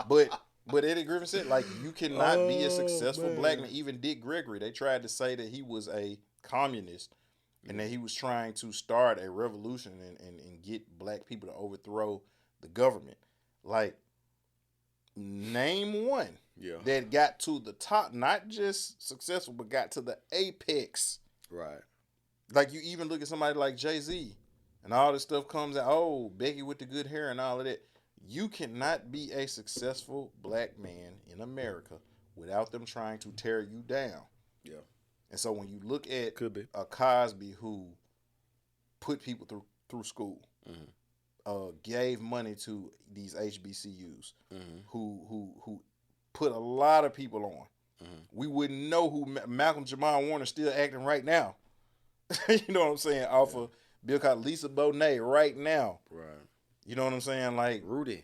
But Eddie Griffin said, like, you cannot be a successful black man. Even Dick Gregory, they tried to say that he was a communist and that he was trying to start a revolution and get black people to overthrow the government. Like, name one that got to the top, not just successful, but got to the apex. Right. Like, you even look at somebody like Jay-Z and all this stuff comes out, Becky with the good hair and all of that. You cannot be a successful black man in America without them trying to tear you down. Yeah. And so when you look at a Cosby who put people through school, gave money to these HBCUs, who put a lot of people on, we wouldn't know who Malcolm Jamal Warner still acting right now. You know what I'm saying? Off of Bill Cosby, Lisa Bonet right now. Right. You know what I'm saying? Like Rudy.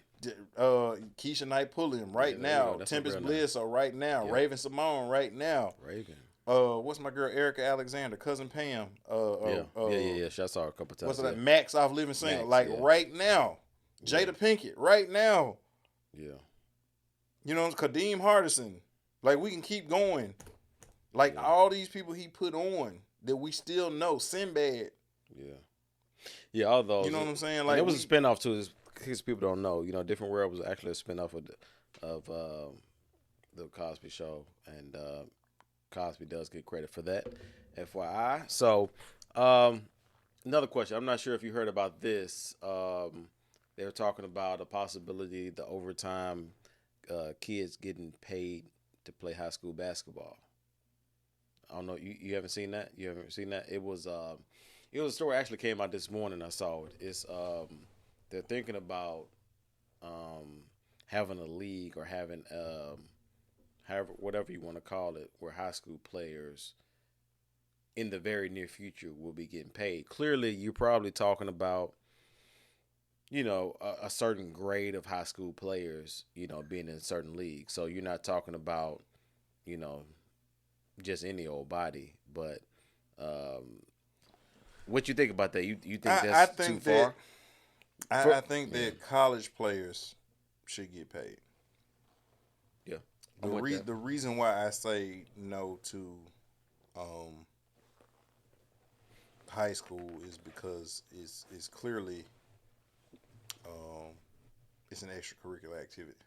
Keisha Knight Pulliam right now. Tempest Bledsoe right now. Raven Simone right now. Raven. What's my girl Erica Alexander, cousin Pam? Yeah. I saw her a couple times. What's that? Max off Living Single. Right now. Jada Pinkett right now. Yeah. You know, Kadeem Hardison. Like, we can keep going. Like, all these people he put on that we still know. Sinbad. Yeah. Yeah, all those. You know what I'm saying? Like, it was a spinoff too. Because people don't know. Different World was actually a spinoff of the Cosby Show, and Cosby does get credit for that. FYI. So, another question. I'm not sure if you heard about this. They were talking about a possibility, the overtime, kids getting paid to play high school basketball. I don't know. You haven't seen that? You haven't seen that? It was a story actually came out this morning. I saw it. It's they're thinking about having a league or having however whatever you want to call it, where high school players in the very near future will be getting paid. Clearly, you're probably talking about, a certain grade of high school players, being in certain leagues. So you're not talking about, you know, just any old body. But what you think about that? You think I that's too think that far? For I think yeah, that college players should get paid. yeah, I'm with that. The reason why I say no to um, high school is because it's clearly um, it's an extracurricular activity.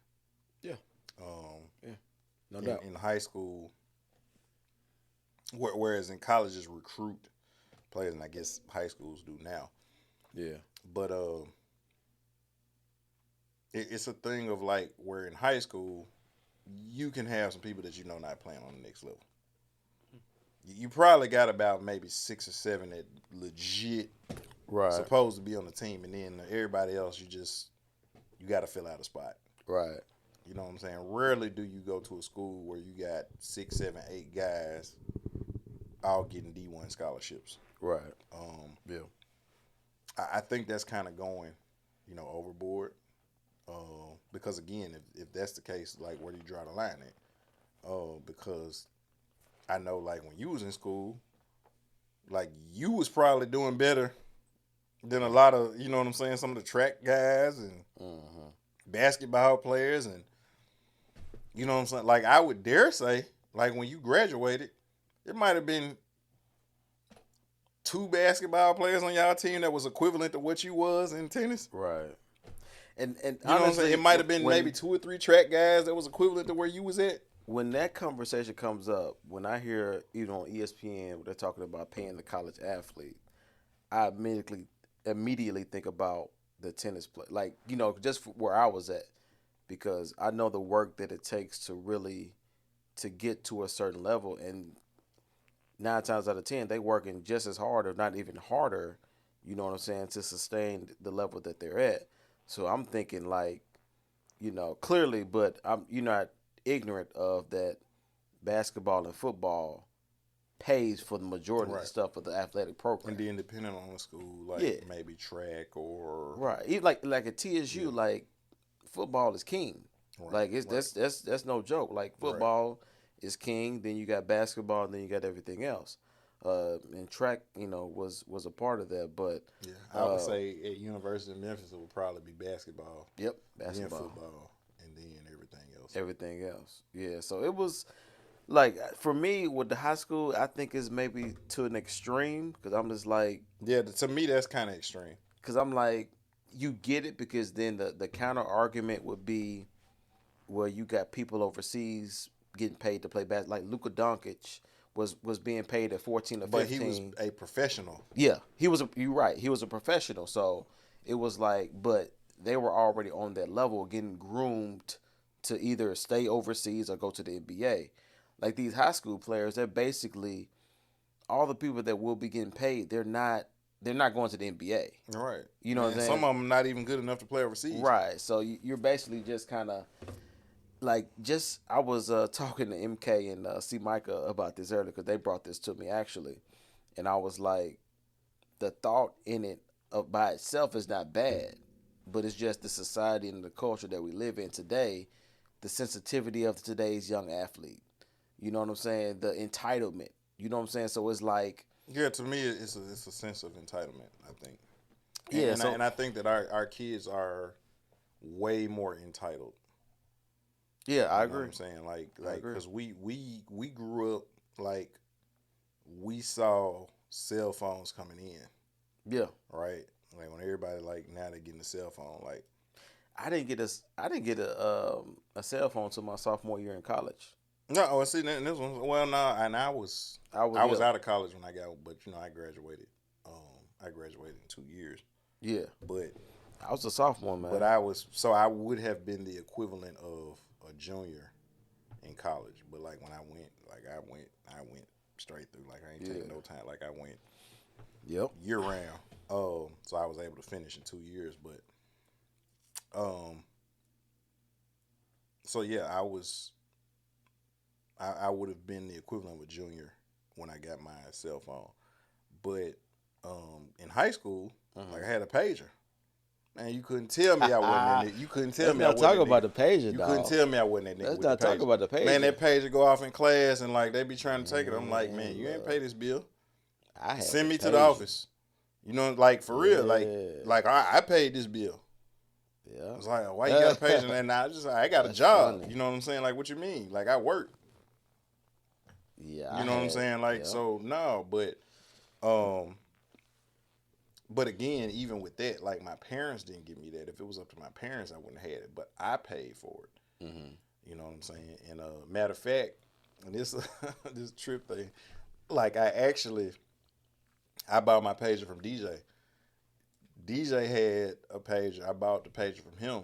Yeah, Um, yeah, no doubt. in high school, whereas in colleges recruit players, and I guess high schools do now. Yeah, But it's a thing of like where in high school you can have some people that not playing on the next level. You probably got about maybe 6 or 7 that legit right, supposed to be on the team, and then everybody else you got to fill out a spot. right, You know what I'm saying? Rarely do you go to a school where you got 6, 7, 8 guys all getting D1 scholarships. right. Um, Yeah, I think that's kind of going, overboard. Because again, if that's the case, like where do you draw the line at? Because I know like when you was in school, like you was probably doing better than a lot of, you know what I'm saying, some of the track guys and mm-hmm. basketball players and you know what I'm saying? Like I would dare say, like when you graduated, it might have been 2 basketball players on y'all team that was equivalent to what you was in tennis. Right. And You know what I'm saying? honestly, It might have been maybe when 2 or 3 track guys that was equivalent to where you was at. when that conversation comes up, when I hear even on ESPN they're talking about paying the college athlete, I immediately think about the tennis play, like just where I was at, because I know the work that it takes to really to get to a certain level, and 9 times out of 10 they working just as hard, or not even harder. You know what I'm saying, to sustain the level that they're at. So I'm thinking like, clearly, but you're not ignorant of that basketball and football pays for the majority of the Right. stuff of the athletic And program. then depending on the school, like Yeah, maybe track or right. Even like at yeah, TSU, like football is king. right, Like it's right, that's no joke. Like right. football is king. Then you got basketball, and then you got everything else. And track, was a part of that. But Yeah, I would uh, say at University of Memphis it would probably be basketball, yep, then basketball, football, and then everything else. everything else. Yeah. So it was like for me with the high school, I think is maybe to an extreme, because I'm just like, Yeah, to me that's kind of extreme. because I'm like, you get it, because then the counter argument would be, where you got people overseas getting paid to play basketball. Like Luka Doncic was being paid at 14 or But he was 15. a professional. Yeah, he was. You're right. He was a professional. So it was like, but they were already on that level, getting groomed to either stay overseas or go to the NBA. Like these high school players, they're basically all the people that will be getting paid. They're not going to the NBA. Right. You know what I'm And some saying? of them not even good enough to play overseas. Right. So you're basically just kind of like, just I was talking to MK and C Micah about this earlier, because they brought this to me actually, and I was like, the thought in it by itself is not bad, but it's just the society and the culture that we live in today, the sensitivity of today's young athlete. You know what I'm saying? The entitlement. You know what I'm saying? So it's like, Yeah, to me it's a sense of entitlement, I think. yeah. And So I think that our kids are way more entitled. yeah, I You know what agree. I'm saying? I Like agree. cuz we grew up like we saw cell phones coming in, Yeah, right? Like when everybody like now they're getting a cell phone like I didn't get a cell phone till my sophomore year in college. no, well, see, this one. Well, no, and I was I was yeah, out of college when I got, but I graduated. I graduated in 2 years, yeah. but I was a sophomore, man. I was so I would have been the equivalent of a junior in college. But like when I went, I went straight through. Like I ain't taking Yeah. no time. Like I went Yep. year round. So I was able to finish in 2 years. But um, so yeah, I would have been the equivalent of a junior when I got my cell phone. But in high school, like I had a pager. Man, you couldn't tell me I wasn't that nigga. You couldn't tell Let's me I not wasn't talk that about nigga. the pager, You dog. couldn't tell me I wasn't that nigga Let's with not the pager. talk about the pager. Man, that pager go off in class and like they be trying to take it. I'm like, man, you ain't pay this bill. I had Send the me to the pager. office. You know, like for real, like I paid this bill. Yeah. I was like, why you got a pager? And I got a job. funny. You know what I'm saying? Like, what you mean? Like I work. Yeah. You know what I'm saying? Like, so no, but again, even with that, like my parents didn't give me that. If it was up to my parents, I wouldn't have had it. But I paid for it. Mm-hmm. You know what I'm saying? And matter of fact, and this this trip thing, like I bought my pager from DJ. DJ had a pager. I bought the pager from him.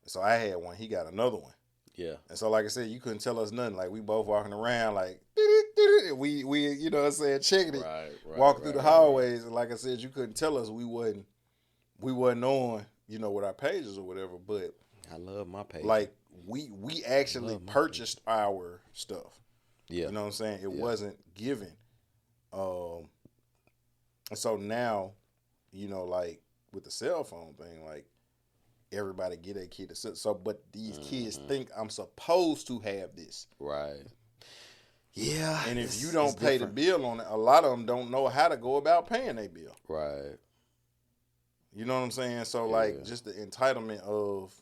So I had one. He got another one. Yeah. And so, like I said, you couldn't tell us nothing. Like we both walking around, like we you know what I'm saying, checking it, walking through the hallways, and like I said, you couldn't tell us we wasn't on, you know, with our pages or whatever. But I love my pager. like we actually purchased our stuff. Yeah. You know what I'm saying? It wasn't given. And so now, you know, like with the cell phone thing, like everybody get a kid to so, but these kids think I'm supposed to have this. Right. Yeah. And if you don't pay the bill on it, a lot of them don't know how to go about paying their bill. Right. You know what I'm saying? So like just the entitlement of,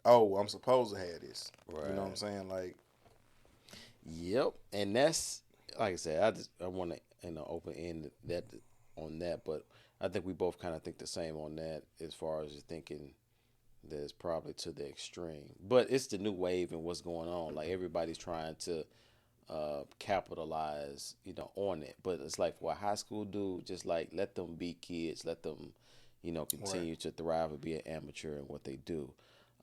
oh, I'm supposed to have this. Right. You know what I'm saying? Like. Yep. And that's, like I said, I want to, you know, open end that on that, but I think we both kind of think the same on that as far as thinking that it's probably to the extreme. But it's the new wave and what's going on. Like everybody's trying to capitalize, you know, on it. But it's like what high school do, just like let them be kids, let them, you know, continue to thrive and be an amateur in what they do.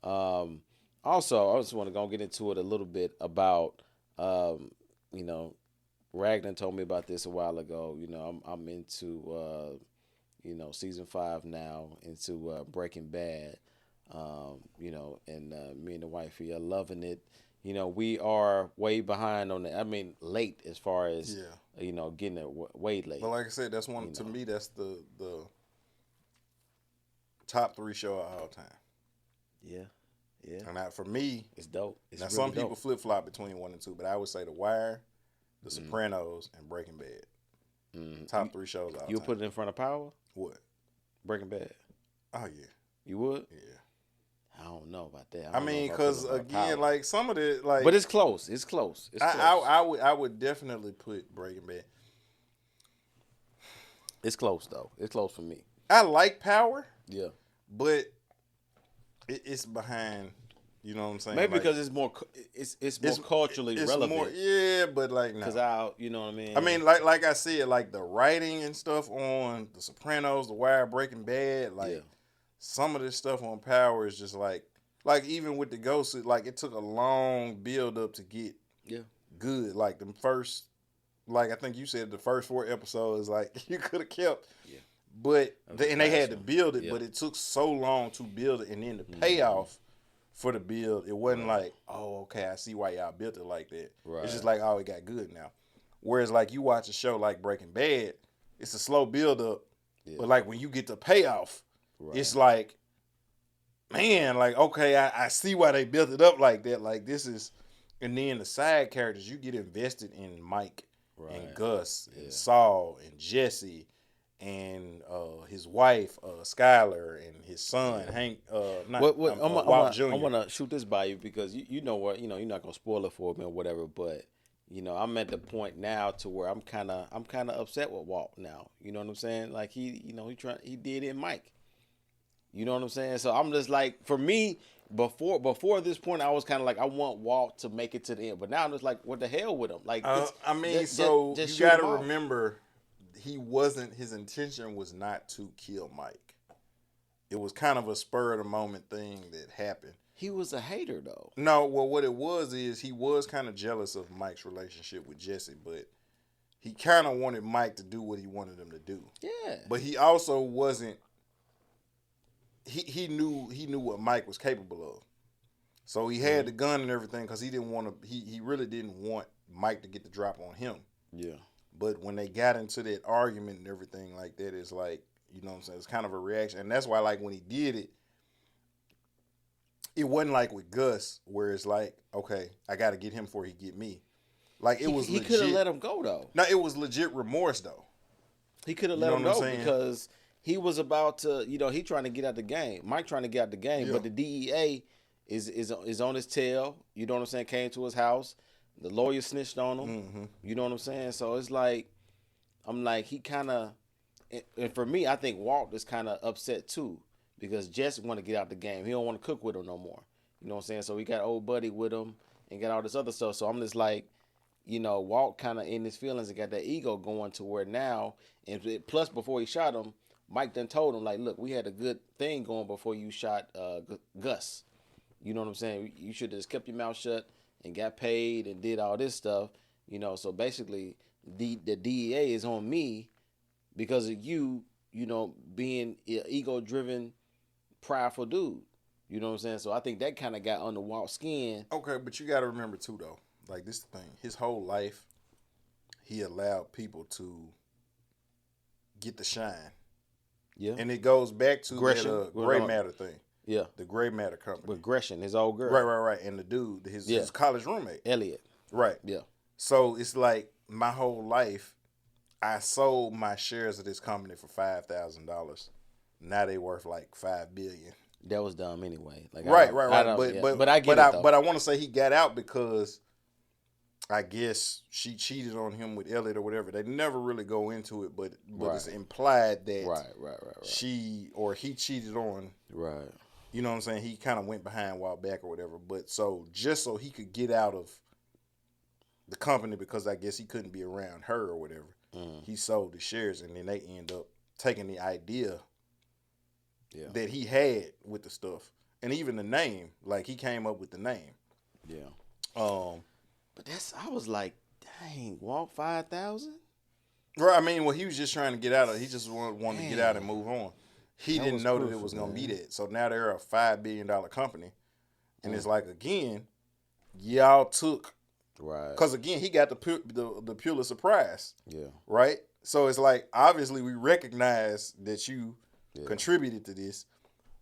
Also, I just want to go get into it a little bit about, you know, Ragnar told me about this a while ago. You know, I'm into, you know, season 5 now, into Breaking Bad. You know, and me and the wifey are loving it. You know, we are way behind on that. I mean, late as far as you know, getting it way late. But like I said, that's one to me. That's the top 3 show of all time. Yeah, yeah. And that, for me, it's dope. It's now really some people dope. flip flop between 1 and 2, but I would say The Wire, The Sopranos, and Breaking Bad. Top 3 shows all time. You put it in front of Power? What? Breaking Bad. Oh yeah. You would? Yeah. I don't know about that. I mean, because again, like some of the like, but it's close. It's close. It's close. I would definitely put Breaking Bad. It's close though. It's close for me. I like Power. Yeah. But it's behind. You know what I'm saying? Maybe like, because it's more culturally relevant. More, yeah, but like no. Because you know what I mean. I mean, like I said, like the writing and stuff on The Sopranos, The Wire, Breaking Bad, like. Some of this stuff on Power is just like even with the Ghost, like it took a long build up to get good. Like the first, like I think you said the first 4 episodes, like you could have kept. Yeah. But they had to build it, but it took so long to build it, and then the payoff for the build, it wasn't like, oh, okay, I see why y'all built it like that. Right. It's just like, oh, it got good now. Whereas like you watch a show like Breaking Bad, it's a slow build up, but like when you get the payoff. Right. It's like, man, like, okay, I see why they built it up like that. Like, this is, and then the side characters, you get invested in Mike and Gus and Saul and Jesse and his wife, Skylar, and his son, Hank, Walt Jr. I want to shoot this by you because you know what, you know, you're not going to spoil it for me or whatever, but, you know, I'm at the point now to where I'm kind of upset with Walt now. You know what I'm saying? Like, he did in Mike. You know what I'm saying? So I'm just like, for me, before this point, I was kind of like, I want Walt to make it to the end. But now I'm just like, what the hell with him? Like, I mean, just you got to remember, his intention was not to kill Mike. It was kind of a spur of the moment thing that happened. He was a hater, though. No, well, what it was is he was kind of jealous of Mike's relationship with Jesse, but he kind of wanted Mike to do what he wanted him to do. Yeah. But he also wasn't. He knew what Mike was capable of, so he had the gun and everything because he didn't want to. He really didn't want Mike to get the drop on him. Yeah. But when they got into that argument and everything like that, it's like, you know what I'm saying? It's kind of a reaction. And that's why, like, when he did it, it wasn't like with Gus, where it's like, okay, I got to get him before he get me. Like, it was He could have legit. let him go though. No, it was legit remorse, though. He could have You let know him what I'm go saying? because he was about to, he trying to get out the game. Mike trying to get out the game, Yeah. but the DEA is on his tail. You know what I'm saying? Came to his house. The lawyer snitched on him. Mm-hmm. You know what I'm saying? So it's like, I'm like, he kind of, and for me, I think Walt is kind of upset too because Jesse want to get out the game. He don't want to cook with him no more. You know what I'm saying? So he got old buddy with him and got all this other stuff. So I'm just like, Walt kind of in his feelings and got that ego going to where now, and plus before he shot him, Mike done told him like, look, we had a good thing going before you shot Gus. You know what I'm saying? You should have just kept your mouth shut and got paid and did all this stuff. So basically, the DEA is on me because of you. Being an ego-driven, prideful dude. You know what I'm saying? So I think that kind of got under Walt's skin. Okay, but you got to remember, too, though. Like, this is the thing. His whole life, he allowed people to get the shine. Yeah. And it goes back to Gresham. that gray matter thing. Yeah. The gray matter company. With Gresham, his old girl. Right. And the dude, his college roommate. Elliot. Right. Yeah. So it's like my whole life, I sold my shares of this company for $5,000. Now they worth like $5 billion. That was dumb anyway. Like Right. But I get it though. But I want to say he got out because I guess she cheated on him with Elliot or whatever. They never really go into it, but it's implied that right. she or he cheated on. Right. You know what I'm saying? He kind of went behind a while back or whatever. But so just so he could get out of the company because I guess he couldn't be around her or whatever, he sold the shares, and then they end up taking the idea that he had with the stuff, and even the name. Like he came up with the name. Yeah. But I was like, dang, Walt 5,000. Right. I mean, well, he was just trying to get out of. He just wanted to get out and move on. He didn't know that it was going to be that. So now they're a $5 billion company, and it's like again, y'all took. Right. Because again, he got the Pulitzer Prize. Yeah. Right. So it's like obviously we recognize that you contributed to this,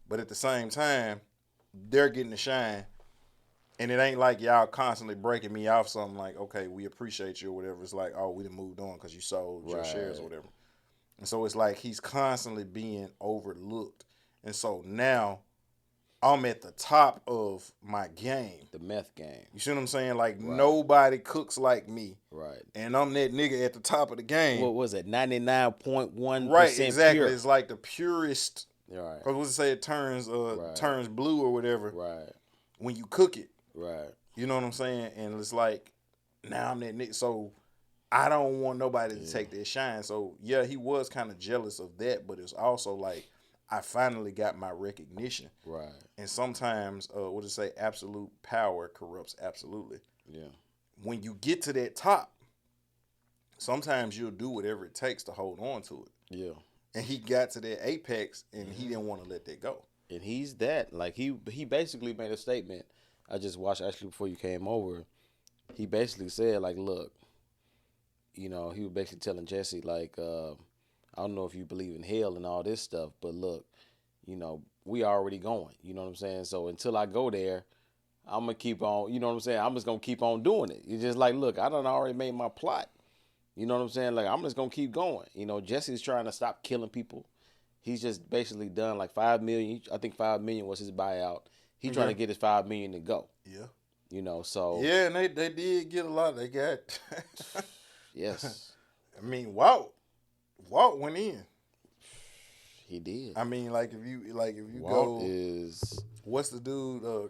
but at the same time, they're getting the shine, and it ain't like y'all constantly breaking me off something like, okay, we appreciate you or whatever. It's like, oh, we done moved on because you sold your shares or whatever. And so it's like he's constantly being overlooked, and so now I'm at the top of my game. The meth game. You see what I'm saying? Like, nobody cooks like me. Right. And I'm that nigga at the top of the game. What was it? 99.1% right, exactly. pure. It's like the purest. Right. Because what's it say? It turns blue or whatever. Right. When you cook it. Right. You know what I'm saying? And it's like, now I'm that nigga. So I don't want nobody to take that shine. So, yeah, he was kind of jealous of that. But it's also like, I finally got my recognition. Right. And sometimes, what does it say? Absolute power corrupts absolutely. Yeah. When you get to that top, sometimes you'll do whatever it takes to hold on to it. Yeah. And he got to that apex, and he didn't want to let that go. And he's that. Like, he basically made a statement. I just watched actually before you came over. He basically said, like, look, he was basically telling Jesse, like, I don't know if you believe in hell and all this stuff, but look, we already going. You know what I'm saying? So until I go there, I'm going to keep on, you know what I'm saying? I'm just going to keep on doing it. It's just like, look, I done already made my plot. You know what I'm saying? Like, I'm just going to keep going. Jesse's trying to stop killing people. He's just basically done like $5 million. I think $5 million was his buyout. He trying to get his $5 million to go. Yeah. So. Yeah, and they did get a lot. They got. Yes. I mean, Walt went in. He did. I mean, like if you Walt go is. What's the dude?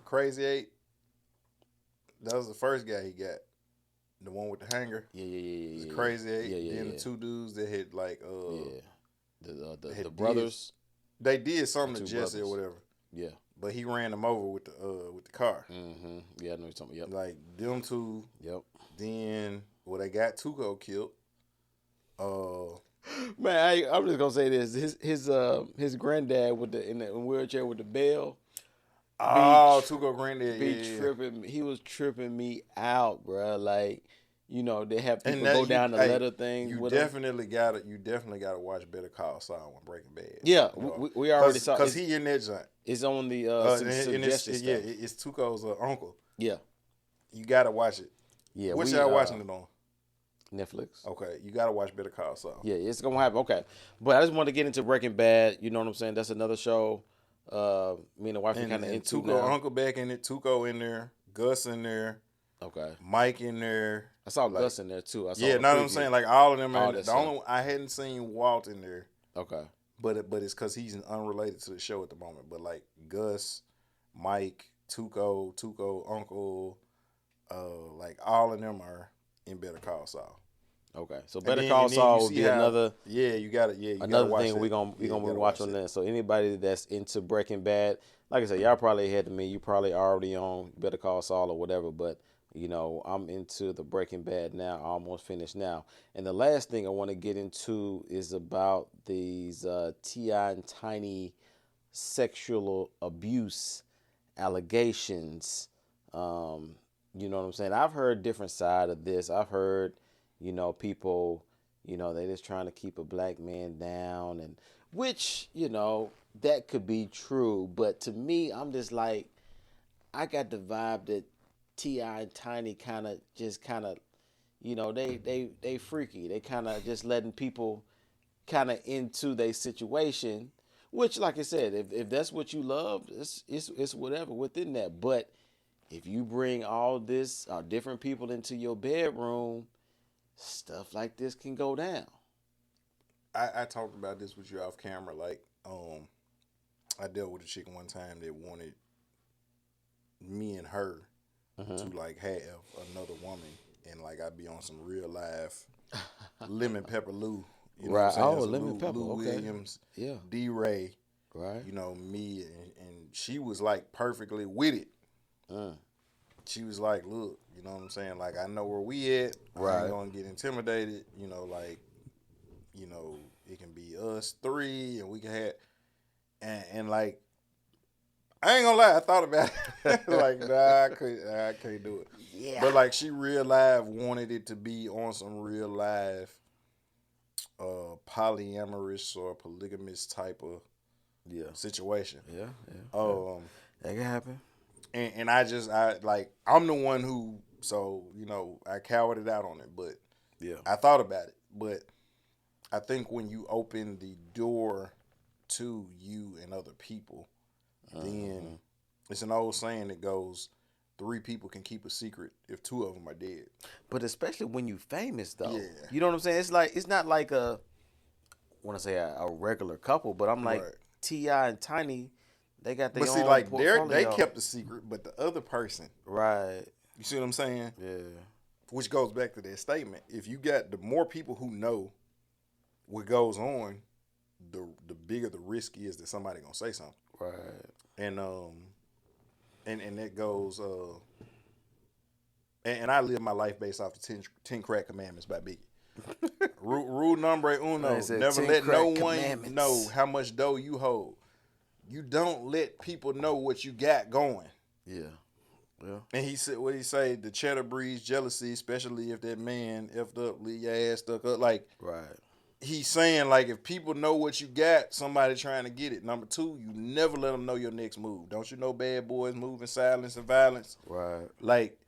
Crazy 8. That was the first guy he got. The one with the hanger. Yeah. Crazy 8. Yeah. Then the two dudes that had like the brothers. They did something to Jesse or whatever. Yeah. But he ran them over with the car. Mm-hmm. Yeah, I know what you're talking about. Yep. Like them two. Yep. Then they got Tuco killed. Man, I'm just gonna say this: his granddad in the wheelchair with the bell. Oh, Tuco granddad, tripping. He was tripping me out, bro. Like, they have And people that go down the letter thing. You with them. definitely gotta watch Better Call Saul and Breaking Bad. Yeah, we already saw. Because he in that joint. It's on the And suggested stuff. it's Tuco's uncle. Yeah, You gotta watch it. yeah. What y'all watching it on? Netflix. Okay, you gotta watch Better Call Saul. Yeah, it's gonna happen. Okay, but I just want to get into Breaking Bad. You know what I'm saying? That's another show. Me and the wife are kind of into Tuco now. uncle back in it. Tuco in there. Gus in there. Okay, Mike in there. I saw Gus in there too. I saw Yeah, know what I'm saying? Like all of them. All The that stuff. only I hadn't seen Walt in there. Okay, But it's because he's unrelated to the show at the moment. But like Gus, Mike, Tuco, Uncle, like all of them are in Better Call Saul. okay. So Better Call Saul will be another. Yeah, you got it. Yeah, you another watch thing that. we're gonna Yeah, watch on that. So anybody that's into Breaking Bad, like I said, y'all probably ahead of me. You probably already on Better Call Saul or whatever. But I'm into the Breaking Bad now. Almost finished now. And the last thing I want to get into is about these T.I. and Tiny sexual abuse allegations. You know what I'm saying? I've heard different side of this. I've heard, people, they just trying to keep a black man down, and which, that could be true. But to me, I'm just like, I got the vibe that T.I. and Tiny kind of, they freaky. They kind of just letting people kind of into their situation, which, like I said, if that's what you love, it's whatever within that. But if you bring all this different people into your bedroom, stuff like this can go down. I talked about this with you off camera. Like, I dealt with a chick one time that wanted me and her to like have another woman, and like I'd be on some real life lemon pepper Lou. You know right. what I'm saying? Oh, So lemon pepper. Lou Okay. Williams, Yeah. D. Ray. Right. Me and she was like perfectly with it. She was like, look, you know what I'm saying? Like, I know where we at. Right. I ain't gonna get intimidated. It can be us three, and we can have, and like, I ain't gonna lie, I thought about it. Like, nah, I can't do it. Yeah. But like, she real life wanted it to be on some real life, polyamorous or polygamous type of situation. Yeah. That can happen. And I'm the one who, I cowered it out on it, but I thought about it. But I think when you open the door to you and other people, then it's an old saying that goes, 3 people can keep a secret if 2 of them are dead. But especially when you famous, though. Yeah. You know what I'm saying? It's not like I want to say a regular couple, but I'm like, Right. T.I. and Tiny, they got their But see, own like, portfolio. they kept the secret, but the other person, Right. you see what I'm saying? Yeah. Which goes back to that statement. If you got the more people who know what goes on, the bigger the risk is that somebody gonna say something. Right. And that goes and I live my life based off the 10 crack commandments by Biggie. Rule number uno: never let no one know how much dough you hold. You don't let people know what you got going. Yeah. Yeah. And he said, what he say? The cheddar breeds jealousy, especially if that man effed up, leave your ass stuck up. Like, right. He's saying, like, if people know what you got, somebody trying to get it. Number 2, you never let them know your next move. Don't you know bad boys move in silence and violence? Right. Like,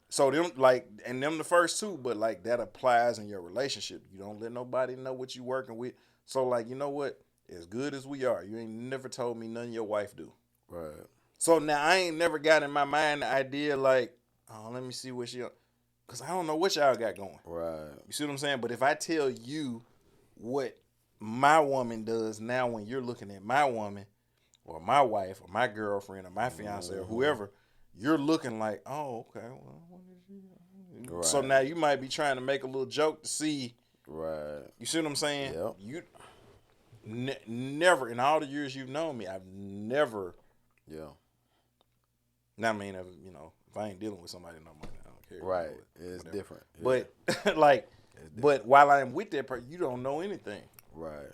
so them, like, and them the first 2, but, like, that applies in your relationship. You don't let nobody know what you working with. So, like, you know what? As good as we are, you ain't never told me nothing your wife do. Right. So, now, I ain't never got in my mind the idea, like, oh, let me see what she, because I don't know what y'all got going. Right. You see what I'm saying? But if I tell you what my woman does now when you're looking at my woman or my wife or my girlfriend or my fiance or whoever, you're looking like, oh, okay. Well, what is she? Right. So now you might be trying to make a little joke to see. Right. You see what I'm saying? Yep. You never, in all the years you've known me, I've never. Yeah. Now, I mean, if I ain't dealing with somebody no more, I don't care. Right. It's different. Yeah. But, like, but while I'm with that person, you don't know anything. Right.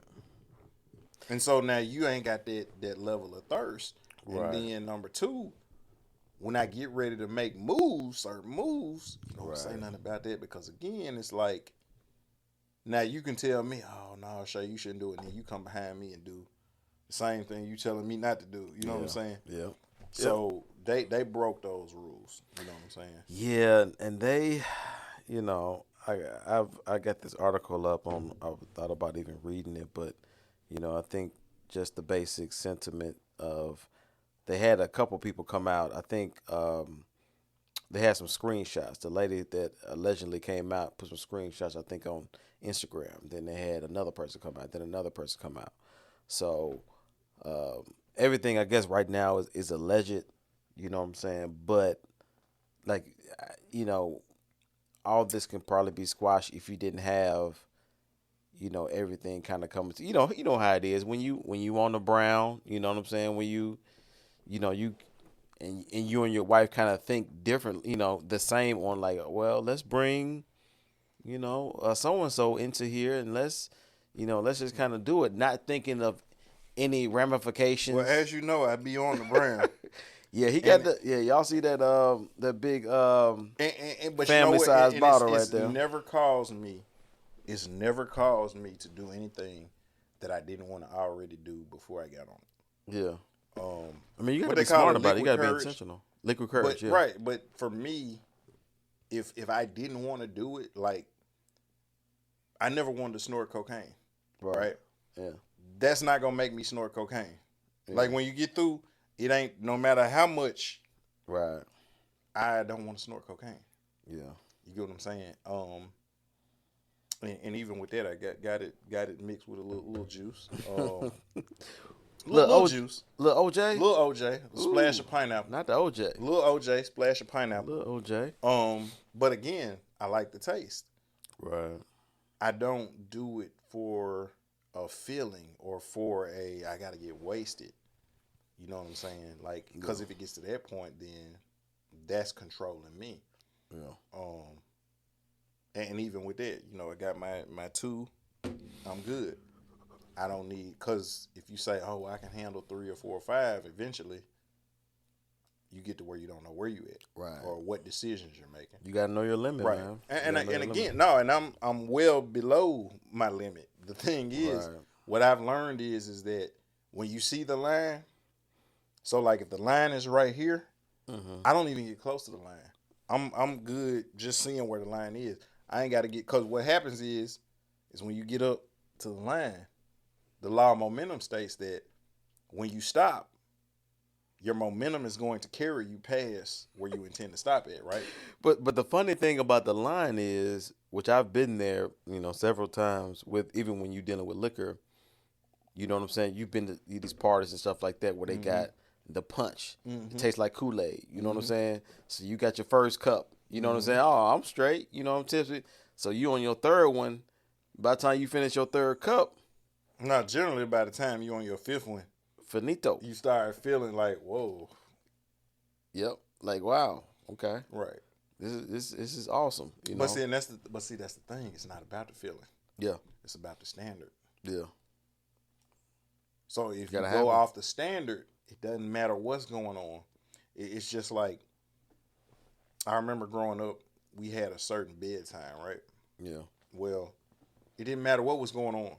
And so now you ain't got that level of thirst. Right. And then number 2, when I get ready to make moves, certain moves, you don't Right. say nothing about that because again, it's like now you can tell me, oh no, Shay, you shouldn't do it. And then you come behind me and do the same thing you telling me not to do. You know what I'm saying? Yeah. So they broke those rules. You know what I'm saying? Yeah, and they, you know, I got this article up on. I thought about even reading it, but I think just the basic sentiment of they had a couple people come out. I think they had some screenshots. The lady that allegedly came out put some screenshots, I think, on Instagram. Then they had another person come out. Then another person come out. So everything, I guess, right now is alleged. You know what I'm saying? But like, all this can probably be squashed if you didn't have, everything kind of coming to, you know how it is when you on the brown. You know what I'm saying? When you and you and your wife kind of think different, the same on like, well, let's bring, so and so into here and let's just kind of do it, not thinking of any ramifications. Well, as you know, I be on the brand. Yeah, he got y'all see that big But family size bottle right there. It's never caused me to do anything that I didn't want to already do before I got on it. Yeah. I mean, you got to what be they call smart it, about it. You got to be liquid courage. intentional. Liquid courage, But, yeah. right. But for me, if I didn't want to do it, like I never wanted to snort cocaine. Right. Yeah. That's not gonna make me snort cocaine. Yeah. Like when you get through, it ain't no matter how much. Right. I don't want to snort cocaine. Yeah. You get what I'm saying? And even with that, I got it mixed with a little juice. Little juice. Little OJ? Little OJ. A splash of pineapple. Not the OJ. Little OJ, splash of pineapple. Little OJ. But again, I like the taste. Right. I don't do it for a feeling or for I gotta get wasted. You know what I'm saying? Like, because if it gets to that point, then that's controlling me. Yeah. And even with that, I got my 2. I'm good. I don't need, because if you say, oh, I can handle 3 or 4 or 5, eventually you get to where you don't know where you at, right, or what decisions you're making. You gotta know your limit, right, man. And again, no, and I'm well below my limit. The thing is, right, what I've learned is that when you see the line, so like if the line is right here, I don't even get close to the line. I'm good just seeing where the line is. I ain't got to get, because what happens is when you get up to the line, the law of momentum states that when you stop, your momentum is going to carry you past where you intend to stop at, right? But the funny thing about the line is, which I've been there, several times with, even when you're dealing with liquor, you know what I'm saying? You've been to these parties and stuff like that where they got the punch. It tastes like Kool-Aid. You know what I'm saying? So you got your first cup. You know what I'm saying? Oh, I'm straight. I'm tipsy. So you on your third one. By the time you finish your third cup. No, generally by the time you on your 5th one. Finito. You start feeling like, whoa. Yep. Like, wow. Okay. Right. This is awesome. But see, that's the thing. It's not about the feeling. Yeah. It's about the standard. Yeah. So if you go off the standard, it doesn't matter what's going on. It's just like, I remember growing up, we had a certain bedtime, right? Yeah. Well, it didn't matter what was going on.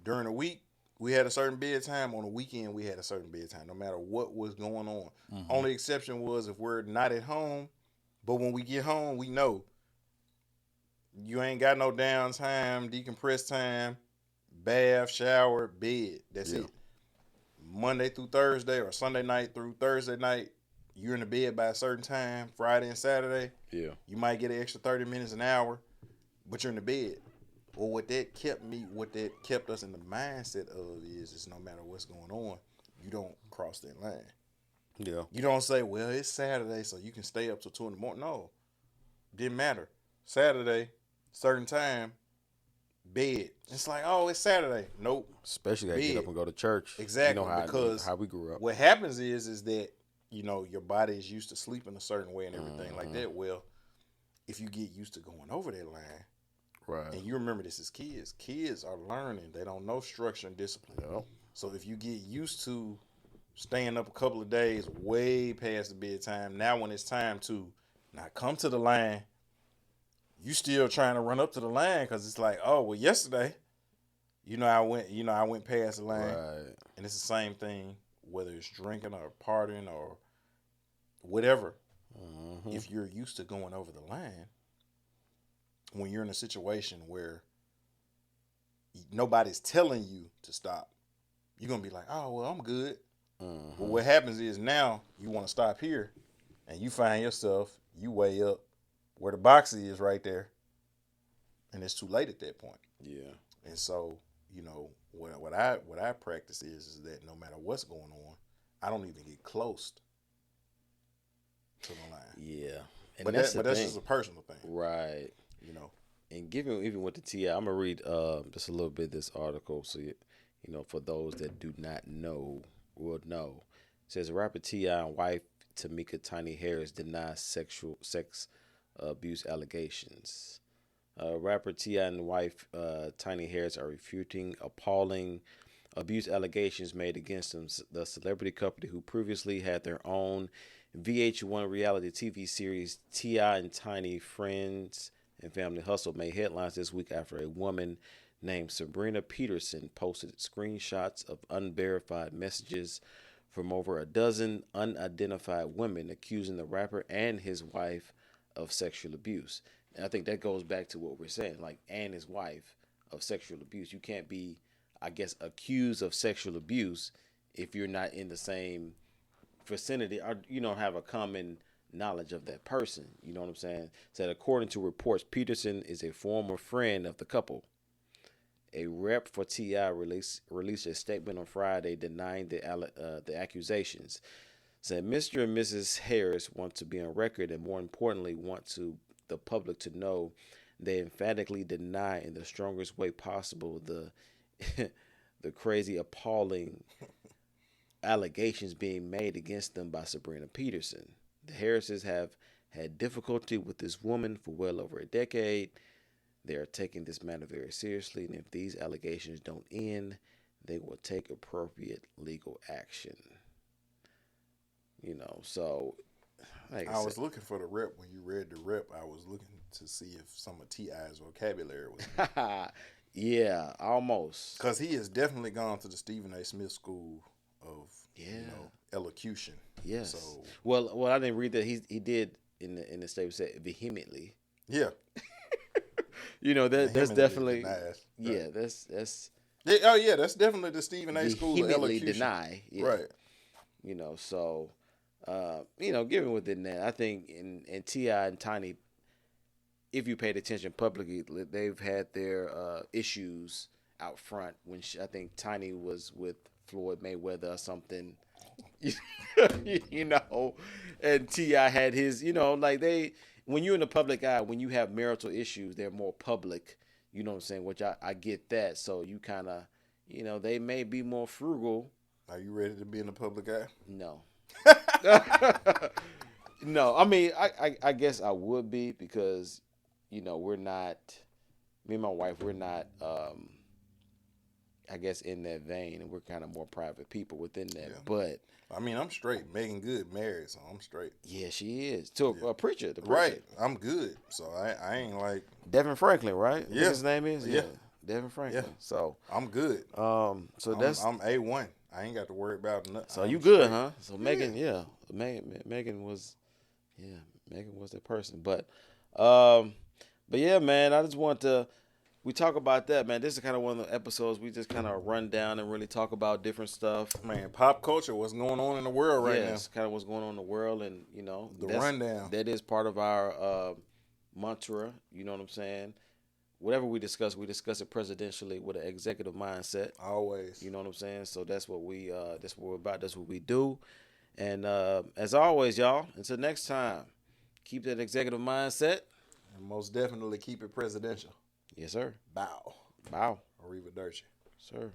During the week, we had a certain bedtime. On the weekend, we had a certain bedtime, no matter what was going on. Only exception was if we're not at home. But when we get home, we know you ain't got no downtime, decompress time, bath, shower, bed. That's it. Monday through Thursday or Sunday night through Thursday night, you're in the bed by a certain time. Friday and Saturday, you might get an extra 30 minutes, an hour, but you're in the bed. Well, what that kept us in the mindset of is no matter what's going on, you don't cross that line. Yeah. You don't say, well, it's Saturday, so you can stay up till 2 in the morning. No. Didn't matter. Saturday, certain time, bed. It's like, oh, it's Saturday. Nope. Especially gotta get up and go to church. Exactly. Because how we grew up. What happens is that, your body is used to sleeping a certain way and everything like that. Well, if you get used to going over that line, right, and you remember this as kids are learning. They don't know structure and discipline. Yep. So if you get used to staying up a couple of days, way past the bedtime. Now, when it's time to not come to the line, you still trying to run up to the line because it's like, oh well, yesterday, I went past the line, Right. and it's the same thing whether it's drinking or partying or whatever. Mm-hmm. If you're used to going over the line, when you're in a situation where nobody's telling you to stop, you're gonna be like, oh well, I'm good. Mm-hmm. But what happens is now you want to stop here, and you find yourself you way up where the box is right there, and it's too late at that point. Yeah. And so, what I practice is that no matter what's going on, I don't even get close to the line. Yeah. And But that's that's just a personal thing, right. you know. And given even with the TI, I'm gonna read just a little bit of this article, so for those that do not know will know. It says rapper T.I. and wife Tamika Tiny Harris denies sex abuse allegations. Rapper T.I. and wife Tiny Harris are refuting appalling abuse allegations made against them. The celebrity couple who previously had their own VH1 reality TV series T.I. and Tiny Friends and Family Hustle made headlines this week after a woman named Sabrina Peterson posted screenshots of unverified messages from over a dozen unidentified women accusing the rapper and his wife of sexual abuse. And I think that goes back to what we're saying, like, and his wife of sexual abuse. You can't be, I guess, accused of sexual abuse if you're not in the same vicinity or you don't have a common knowledge of that person. You know what I'm saying? Said according to reports, Peterson is a former friend of the couple. A rep for T.I. released a statement on Friday denying the accusations. Said Mr. and Mrs. Harris want to be on record and more importantly want the public to know they emphatically deny in the strongest way possible the the crazy, appalling allegations being made against them by Sabrina Peterson. The Harrises have had difficulty with this woman for well over a decade. They are taking this matter very seriously, and if these allegations don't end, they will take appropriate legal action. So like I I said, was looking for the rep when you read the rep. I was looking to see if some of T.I.'s vocabulary was yeah, almost. because he has definitely gone to the Stephen A. Smith School of Yeah. elocution. Yes. So Well, I didn't read that. He did in the statement said vehemently. yeah, That's vehemently definitely denies. yeah. Right. That's Yeah, oh yeah, that's definitely the Stephen A. School of vehemently elocution. deny. Yeah. Right. So given within that, I think in T.I. and Tiny, if you paid attention publicly, they've had their issues out front. When I think Tiny was with Floyd Mayweather or something, and T.I. had his, like when you're in the public eye, when you have marital issues, they're more public. You know what I'm saying? Which I get that. So you kind of, they may be more frugal. Are you ready to be in the public eye? No. No, I mean, I guess I would be because, we're not, me and my wife, we're not, I guess, in that vein, and we're kind of more private people within that. Yeah. But I mean, I'm straight. Megan Good married, so I'm straight. yeah, she is to a preacher. The preacher. Right. I'm good. So I ain't like Devin Franklin, right? Yeah. What his name is? Yeah. Devin Franklin. Yeah. So I'm good. so that's I'm A1. I ain't got to worry about nothing. so you good, huh? So Megan, Megan was that person. But yeah, man, I just want to we talk about that, man. This is kind of one of the episodes we just kind of run down and really talk about different stuff. Man, pop culture, what's going on in the world right Yes, kind of what's going on in the world, and The rundown. That is part of our mantra. You know what I'm saying? Whatever we discuss it presidentially with an executive mindset. Always. You know what I'm saying? So that's what that's what we're about. That's what we do. And as always, y'all, until next time, keep that executive mindset. And most definitely keep it presidential. Yes, sir. Bow. Bow. Arrivederci. Sir.